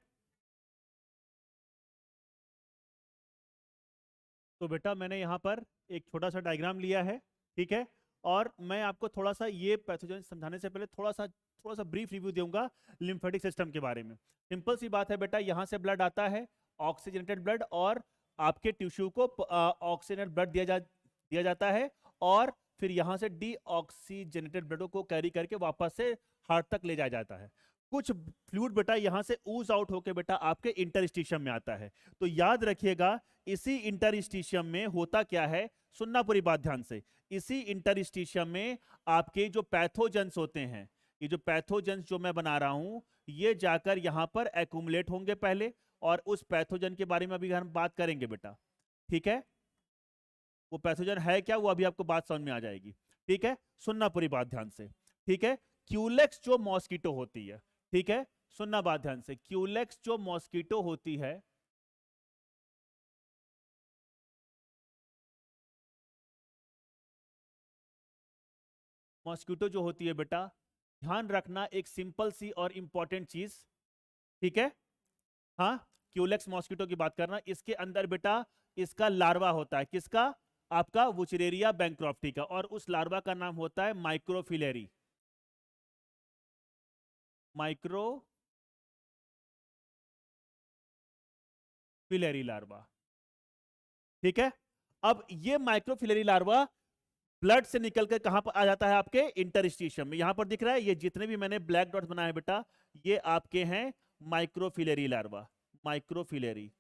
तो बेटा मैंने यहाँ पर एक छोटा सा डायग्राम लिया है, ठीक है। और मैं आपको थोड़ा सा ये पैथोजन समझाने से पहले थोड़ा सा ब्रीफ रिव्यू दूंगा लिम्फेटिक सिस्टम के बारे में। सिंपल सी बात है बेटा, यहाँ से ब्लड आता है, ऑक्सीजनेटेड ब्लड, और आपके टिश्यू को ऑक्सीजनेटेड ब्लड दिया जाता है, और फिर यहाँ से डीऑक्सीजनेटेड ब्लड को कैरी करके वापस से हार्ट तक ले जाया जाता है। कुछ फ्लूइड बेटा यहां से ऊज आउट होके बेटा आपके इंटरस्टिशियम में आता है। तो याद रखिएगा इसी इंटरस्टिशियम में होता क्या है, सुनना पूरी बात ध्यान से। इसी इंटरस्टिशियम में आपके जो पैथोजेंस होते हैं, ये जो पैथोजेंस जो मैं बना रहा हूं, ये जाकर यहां पर एक्यूमुलेट होंगे पहले, और उस पैथोजन के बारे में अभी हम बात करेंगे बेटा। ठीक है, वो पैथोजन है क्या वो अभी आपको बात समझ में आ जाएगी। ठीक है, सुनना पूरी बात ध्यान से। ठीक है, क्यूलेक्स जो मॉस्किटो होती है, ठीक है, सुनना बात ध्यान से, क्यूलेक्स जो मॉस्किटो होती है, मॉस्किटो जो होती है बेटा, ध्यान रखना एक सिंपल सी और इंपॉर्टेंट चीज। ठीक है, हाँ, क्यूलेक्स मॉस्किटो की बात करना, इसके अंदर बेटा इसका लार्वा होता है, किसका, आपका वुचरेरिया बैंक्रॉफ्टी का, और उस लार्वा का नाम होता है माइक्रोफिलेरी, माइक्रोफिलेरी लार्वा। ठीक है, अब ये माइक्रोफिलेरी लार्वा ब्लड से निकलकर कहां पर आ जाता है, आपके इंटरस्टिशियम में। यहां पर दिख रहा है ये जितने भी मैंने ब्लैक डॉट्स बनाए बेटा, ये आपके हैं माइक्रोफिलेरी लार्वा, माइक्रोफिलेरी।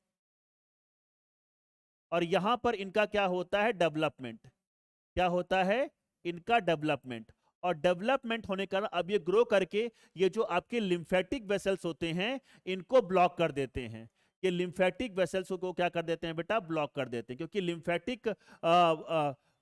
और यहां पर इनका क्या होता है, डेवलपमेंट, क्या होता है, इनका डेवलपमेंट। और डेवलपमेंट होने के कारण अब ये ग्रो करके ये जो आपके लिम्फेटिक वेसल्स होते हैं इनको ब्लॉक कर देते हैं। ये लिम्फेटिक वेसल्स को क्या कर देते हैं बेटा, ब्लॉक कर देते हैं, क्योंकि लिम्फेटिक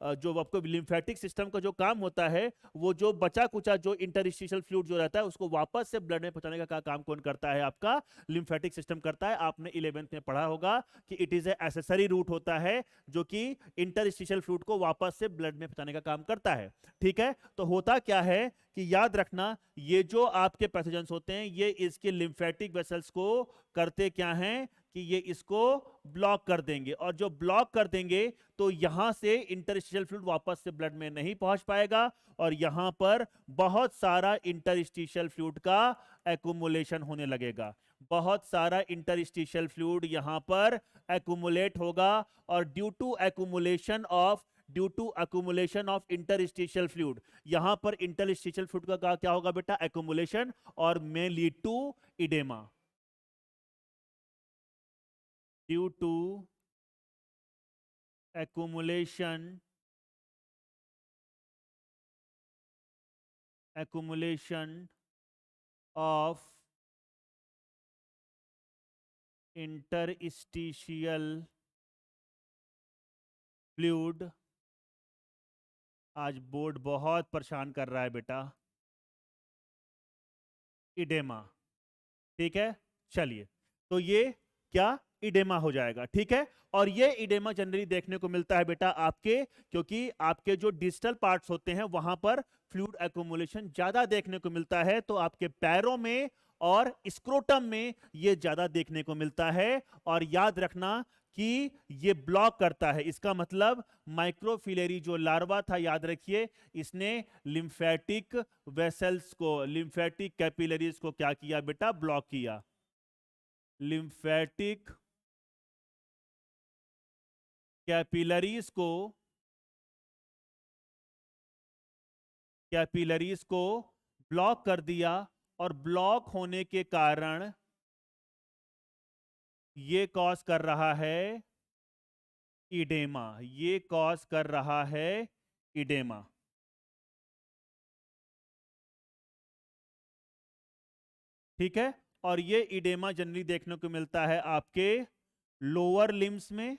जो आपको लिम्फेटिक सिस्टम का जो काम होता है, वो जो बचा कुचा जो इंटरस्टिशियल फ्लूइड जो रहता है उसको वापस से ब्लड में पहुंचाने का काम कौन करता है, आपका लिम्फेटिक सिस्टम करता है। आपने 11th में पढ़ा होगा कि it is a accessory root होता है जो कि इंटरस्टिशियल फ्लूइड को वापस से ब्लड में पहुंचाने का काम करता है। ठीक है, तो होता क्या है कि याद रखना ये जो आपके पैथोजेंस होते हैं ये इसके लिम्फेटिक वेसल्स को करते क्या हैं कि ये इसको ब्लॉक कर देंगे, और जो ब्लॉक कर देंगे तो यहां से इंटरस्टिशियल फ्लूइड वापस से ब्लड में नहीं पहुंच पाएगा, और यहां पर बहुत सारा इंटरस्टिशियल फ्लूइड का एक्युमुलेशन होने लगेगा। बहुत सारा इंटरस्टिशियल फ्लूइड यहां पर एक्युमुलेट होगा, और due to accumulation of interstitial fluid, यहां पर इंटरस्टिशियल फ्लूइड का क्या होगा बेटा, एक्युमुलेशन, और may lead to oedema, due to accumulation of interstitial fluid। आज बोर्ड बहुत परेशान कर रहा है बेटा, इडेमा। ठीक है, चलिए, तो ये क्या, इडेमा हो जाएगा। ठीक है, और ये इडेमा जनरली देखने को मिलता है बेटा आपके, क्योंकि आपके जो डिस्टल पार्ट्स होते हैं वहां पर फ्लूइड एक्युमुलेशन ज्यादा देखने को मिलता है, तो आपके पैरों में और स्क्रोटम में ये ज्यादा देखने को मिलता है। और याद रखना कि ये ब्लॉक करता है, इसका मतलब माइक्रोफिलेरी जो लार्वा था, याद रखिए, इसने लिम्फेटिक वेसल्स को, लिम्फेटिक कैपिलरीज को क्या किया बेटा, ब्लॉक किया। लिम्फेटिक कैपिलरीज को ब्लॉक कर दिया, और ब्लॉक होने के कारण ये कॉज कर रहा है इडेमा, ये कॉज कर रहा है इडेमा। ठीक है, और ये इडेमा जनरली देखने को मिलता है आपके लोअर लिम्स में,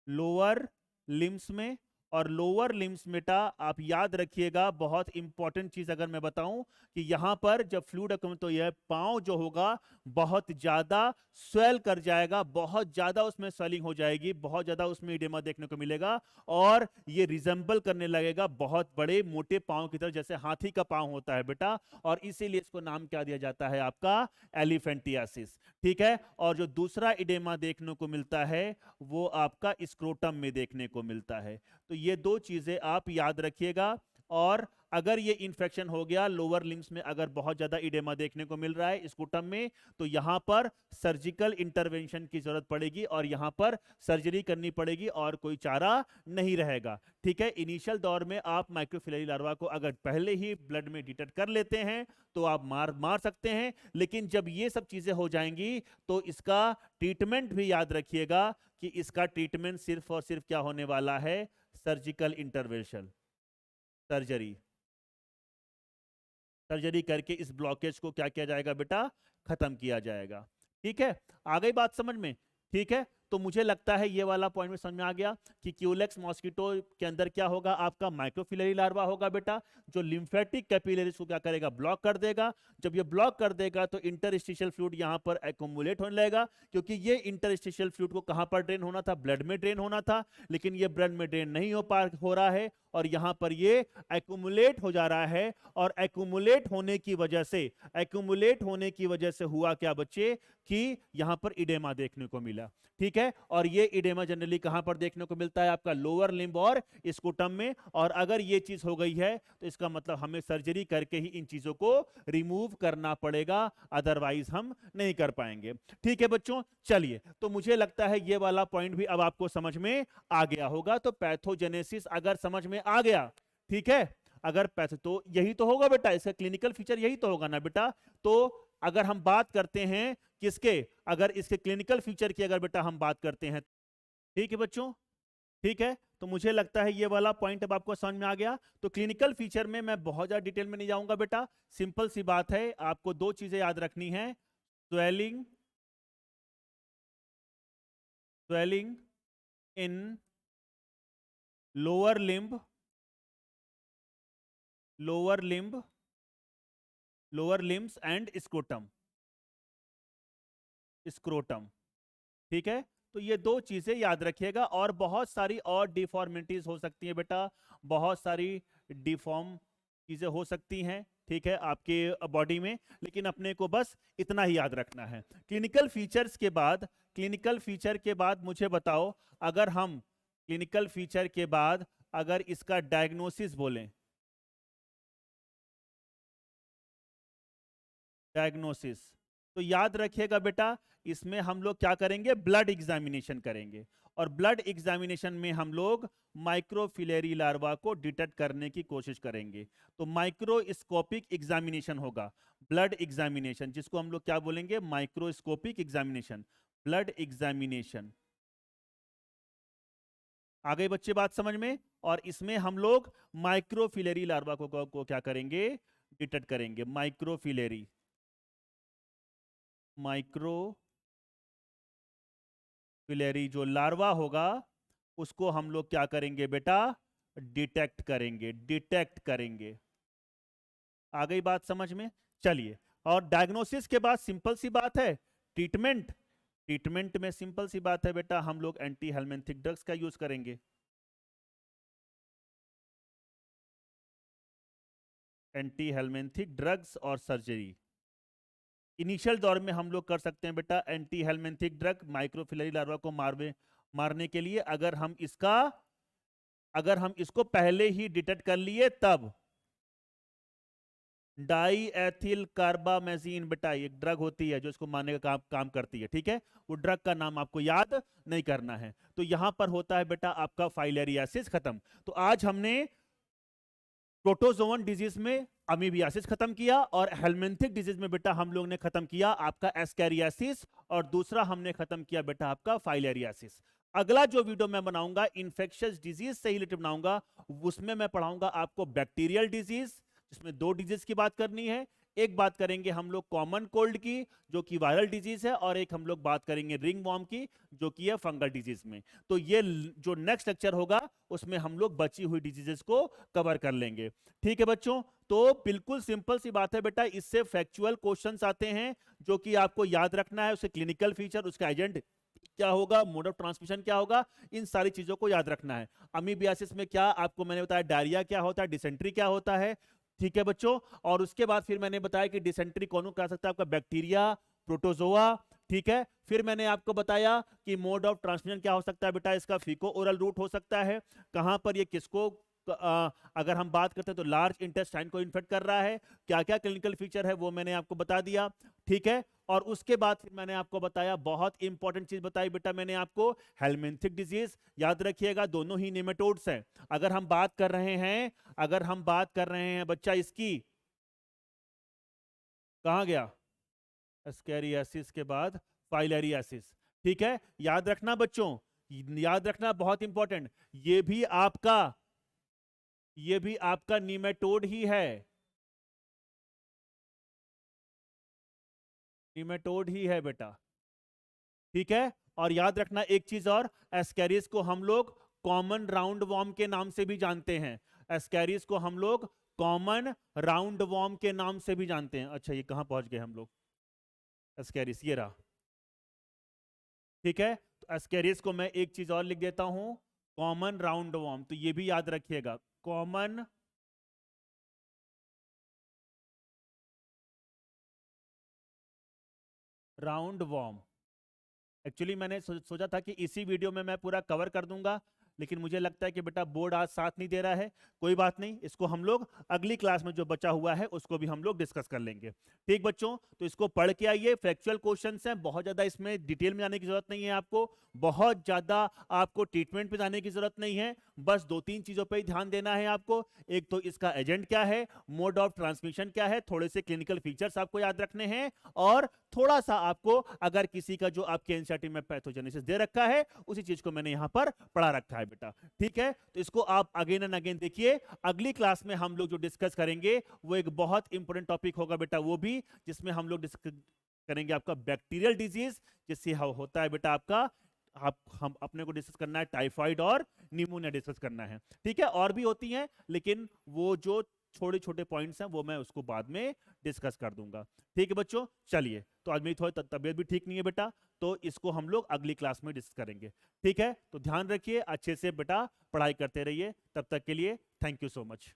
लोअर लिम्स में। और लोअर लिम्स बेटा आप याद रखिएगा, बहुत इंपॉर्टेंट चीज अगर मैं बताऊं कि यहां पर जब फ्लूइड एक्युमुलेट, तो यह पांव जो होगा बहुत ज्यादा स्वेल कर जाएगा, बहुत ज्यादा उसमें स्वेलिंग हो जाएगी, बहुत ज्यादा उसमें इडेमा देखने को मिलेगा, और ये रिजेंबल करने लगेगा बहुत बड़े मोटे पांव की तरह, जैसे हाथी का पांव होता है बेटा, और इसीलिए इसको नाम क्या दिया जाता है, आपका एलिफेंटियासिस। ठीक है, और जो दूसरा इडेमा देखने को मिलता है वो आपका स्क्रोटम में देखने को मिलता है। तो ये दो चीजें आप याद रखिएगा। और अगर ये इन्फेक्शन हो गया लोअर लिम्स में, अगर बहुत ज्यादा इडेमा देखने को मिल रहा है स्कूटम में, तो यहां पर सर्जिकल इंटरवेंशन की जरूरत पड़ेगी और यहां पर सर्जरी करनी पड़ेगी और कोई चारा नहीं रहेगा। ठीक है, इनिशियल दौर में आप माइक्रोफिलरी लार्वा को अगर पहले ही ब्लड में डिटेक्ट कर लेते हैं तो आप मार सकते हैं, लेकिन जब ये सब चीजें हो जाएंगी तो इसका ट्रीटमेंट भी याद रखिएगा कि इसका ट्रीटमेंट सिर्फ और सिर्फ क्या होने वाला है, सर्जिकल इंटरवेंशन, सर्जरी। सर्जरी करके इस ब्लॉकेज को क्या किया जाएगा बेटा, खत्म किया जाएगा। ठीक है, आ गई बात समझ में? ठीक है, तो मुझे लगता है ये वाला पॉइंट में समझ में आ गया कि क्यूलेक्स मॉस्किटो के अंदर क्या होगा, आपका माइक्रोफिलरी लार्वा होगा बेटा, जो लिम्फेटिक कैपिलरीज को क्या करेगा, ब्लॉक कर देगा। जब ये ब्लॉक कर देगा तो इंटरस्टिशियल फ्लूइड यहाँ पर एक्युमुलेट होने लगेगा, क्योंकि ये इंटरस्टिशियल फ्लूइड को कहाँ पर ड्रेन होना था, ब्लड में ड्रेन होना था, लेकिन ये ब्लड में ड्रेन नहीं हो रहा है और यहाँ पर ये एक्युमुलेट हो जा रहा है। और एक्युमुलेट होने की वजह से हुआ क्या बच्चे, कि यहाँ पर इडेमा देखने को मिला। ठीक है, और ये इडेमा जनरली कहां पर देखने को मिलता है, आपका लोअर लिम्ब और स्कूटम में। और अगर ये चीज हो गई है तो इसका मतलब हमें सर्जरी करके ही इन चीजों को रिमूव करना पड़ेगा, अदरवाइज हम नहीं कर पाएंगे। ठीक है बच्चों, चलिए, तो मुझे लगता है ये वाला पॉइंट भी अब आपको समझ में आ गया होगा। तो पैथोजेनेसिस अगर समझ में आ गया, ठीक है, अगर तो यही तो होगा बेटा, इसका क्लिनिकल फीचर यही तो होगा ना बेटा। तो अगर हम बात करते हैं किसके, अगर इसके क्लिनिकल फीचर की अगर बेटा हम बात करते हैं, ठीक है बच्चों, ठीक है, तो मुझे लगता है ये वाला पॉइंट अब आपको समझ में आ गया। तो क्लिनिकल फीचर में मैं बहुत ज्यादा डिटेल में नहीं जाऊंगा बेटा, सिंपल सी बात है, आपको दो चीजें याद रखनी है, swelling, swelling in lower limb, lower limb, lower limbs and scrotum, scrotum. ठीक है, तो ये दो चीजें याद रखिएगा। और बहुत सारी और डिफॉर्मिटीज हो सकती है बेटा, बहुत सारी डिफॉर्म चीजें हो सकती हैं, ठीक है, आपके बॉडी में, लेकिन अपने को बस इतना ही याद रखना है। क्लिनिकल फीचर्स के बाद, क्लिनिकल फीचर के बाद मुझे बताओ, अगर हम क्लिनिकल फीचर के बाद अगर इसका डायग्नोसिस बोलें, डायग्नोसिस, तो याद रखिएगा बेटा, इसमें हम लोग क्या करेंगे, ब्लड एग्जामिनेशन करेंगे। और ब्लड एग्जामिनेशन में हम लोग माइक्रोफिलेरी लार्वा को डिटेक्ट करने की कोशिश करेंगे। तो माइक्रोस्कोपिक एग्जामिनेशन होगा, ब्लड एग्जामिनेशन, जिसको हम लोग क्या बोलेंगे, माइक्रोस्कोपिक एग्जामिनेशन, ब्लड एग्जामिनेशन। आ गई बच्चे बात समझ में? और इसमें हम लोग माइक्रोफिलेरी लार्वा को क्या करेंगे, डिटेक्ट करेंगे। माइक्रोफिलेरी, माइक्रोफिलेरी जो लार्वा होगा उसको हम लोग क्या करेंगे बेटा, डिटेक्ट करेंगे, डिटेक्ट करेंगे। आ गई बात समझ में? चलिए, और डायग्नोसिस के बाद सिंपल सी बात है, ट्रीटमेंट, ट्रीटमेंट में सिंपल सी बात है बेटा, हम लोग एंटी हेलमिंथिक ड्रग्स का यूज करेंगे। एंटी हेलमिंथिक ड्रग्स और सर्जरी इनिशियल दौर में हम लोग कर सकते हैं बेटा, एंटी हेलमिंथिक ड्रग माइक्रोफिलरी लार्वा को मारने के लिए। अगर हम इसको पहले ही डिटेक्ट कर लिए तब। डाई एथिल कार्बामेजिन बेटा एक ड्रग होती है जो इसको मारने का काम करती है, ठीक है, वो ड्रग का नाम आपको याद नहीं करना है। तो यहां पर होता है बेटा आपका फाइलेरियासिस खत्म। तो आज हमने प्रोटोजोवन डिजीज में अमीबियासिस खत्म किया, और हेलमिंथिक डिजीज में बेटा हम लोग ने खत्म किया आपका एस्कैरियासिस, और दूसरा हमने खत्म किया बेटा आपका फाइलेरियासिस। अगला जो वीडियो मैं बनाऊंगा इन्फेक्शियस डिजीज से रिलेटेड बनाऊंगा, उसमें मैं पढ़ाऊंगा आपको बैक्टीरियल डिजीज, जिसमें दो डिजीज की बात करनी है। एक बात करेंगे हम लोग कॉमन कोल्ड की जो कि वायरल डिजीज है, और एक हम लोग बात करेंगे रिंग वॉर्म की जो कि है फंगल डिजीज में। तो ये जो नेक्स्ट लेक्चर होगा उसमें हम लोग बची हुई डिजीजेस को कवर कर लेंगे। ठीक है बच्चों, तो बिल्कुल सिंपल सी बात है बेटा, इससे फैक्चुअल क्वेश्चंस आते हैं जो कि आपको याद रखना है, उसके क्लिनिकल फीचर, उसका एजेंट क्या होगा, मोड ऑफ ट्रांसमिशन क्या होगा, इन सारी चीजों को याद रखना है। अमीबियासिस में क्या आपको मैंने बताया, डायरिया क्या होता है, डिसेंट्री क्या होता है, ठीक है बच्चों। और उसके बाद फिर मैंने बताया कि डिसेंट्री कौन करा सकता है, आपका बैक्टीरिया, प्रोटोजोआ, ठीक है। फिर मैंने आपको बताया कि मोड ऑफ ट्रांसमिशन क्या हो सकता है बेटा, इसका फीको ओरल रूट हो सकता है। कहां पर ये किसको अगर हम बात करते हैं तो लार्ज इंटेस्टाइन को इन्फेक्ट कर रहा है। क्या क्या क्लिनिकल फीचर है वो मैंने आपको बता दिया, ठीक है। और उसके बाद फिर मैंने आपको बताया, बहुत इंपॉर्टेंट चीज बताई बेटा मैंने आपको, हेलमिंथिक डिजीज। याद रखिएगा दोनों ही नेमेटोड्स हैं। अगर हम बात कर रहे हैं, अगर हम बात कर रहे हैं बच्चा इसकी, कहां गया, एस्केरियासिस के बाद फाइलेरियासिस, ठीक है। याद रखना बच्चों, याद रखना बहुत इंपॉर्टेंट, ये भी आपका नीमेटोड ही है, नीमेटोड ही है बेटा, ठीक है। और याद रखना एक चीज और, एस्केरिस को हम लोग कॉमन राउंड वॉर्म के नाम से भी जानते हैं। एस्केरिस को हम लोग कॉमन राउंड वॉर्म के नाम से भी जानते हैं। अच्छा ये कहां पहुंच गए हम लोग, एस्केरिस ये रहा, ठीक है। तो एस्केरिस को मैं एक चीज और लिख देता हूं, कॉमन राउंड वॉर्म, तो ये भी याद रखिएगा, कॉमन राउंड वॉर्म। एक्चुअली मैंने सोचा था कि इसी वीडियो में मैं पूरा कवर कर दूंगा, लेकिन मुझे लगता है कि बेटा बोर्ड आज साथ नहीं दे रहा है। कोई बात नहीं, इसको हम लोग अगली क्लास में जो बचा हुआ है उसको भी हम लोग डिस्कस कर लेंगे, ठीक बच्चों। तो इसको पढ़ के आइए, फैक्चुअल क्वेश्चंस हैं, बहुत ज्यादा इसमें डिटेल में जाने की जरूरत नहीं है आपको, बहुत ज्यादा आपको ट्रीटमेंट पे जाने की जरूरत नहीं है, बस 2-3 चीजों पर ही ध्यान देना है आपको। एक तो इसका एजेंट क्या है, मोड ऑफ ट्रांसमिशन क्या है, थोड़े से क्लिनिकल फीचर्स आपको याद रखने हैं, और थोड़ा सा आपको अगर किसी का जो आपके एनसीईआरटी में पैथोजेनेसिस दे रखा है उसी चीज को मैंने यहां पर पढ़ा रखा है बेटा, ठीक है। तो इसको आप अगेन एंड अगेन देखिए। अगली क्लास में हम लोग जो डिस्कस करेंगे वो एक बहुत इंपॉर्टेंट टॉपिक होगा बेटा, वो भी जिसमें हम लोग डिस्कस करेंगे आपका बैक्टीरियल डिजीज, जिससे होता है बेटा आपका, हम अपने को डिस्कस करना है टाइफाइड और निमोनिया डिस्कस करना है, ठीक है। और भी होती हैं लेकिन वो जो छोटे छोटे पॉइंट्स हैं वो मैं उसको बाद में डिस्कस कर दूंगा, ठीक है बच्चों। चलिए, तो आज मेरी थोड़ी तबीयत भी ठीक नहीं है बेटा, तो इसको हम लोग अगली क्लास में डिस्कस करेंगे, ठीक है। तो ध्यान रखिए, अच्छे से बेटा पढ़ाई करते रहिए, तब तक के लिए थैंक यू सो मच।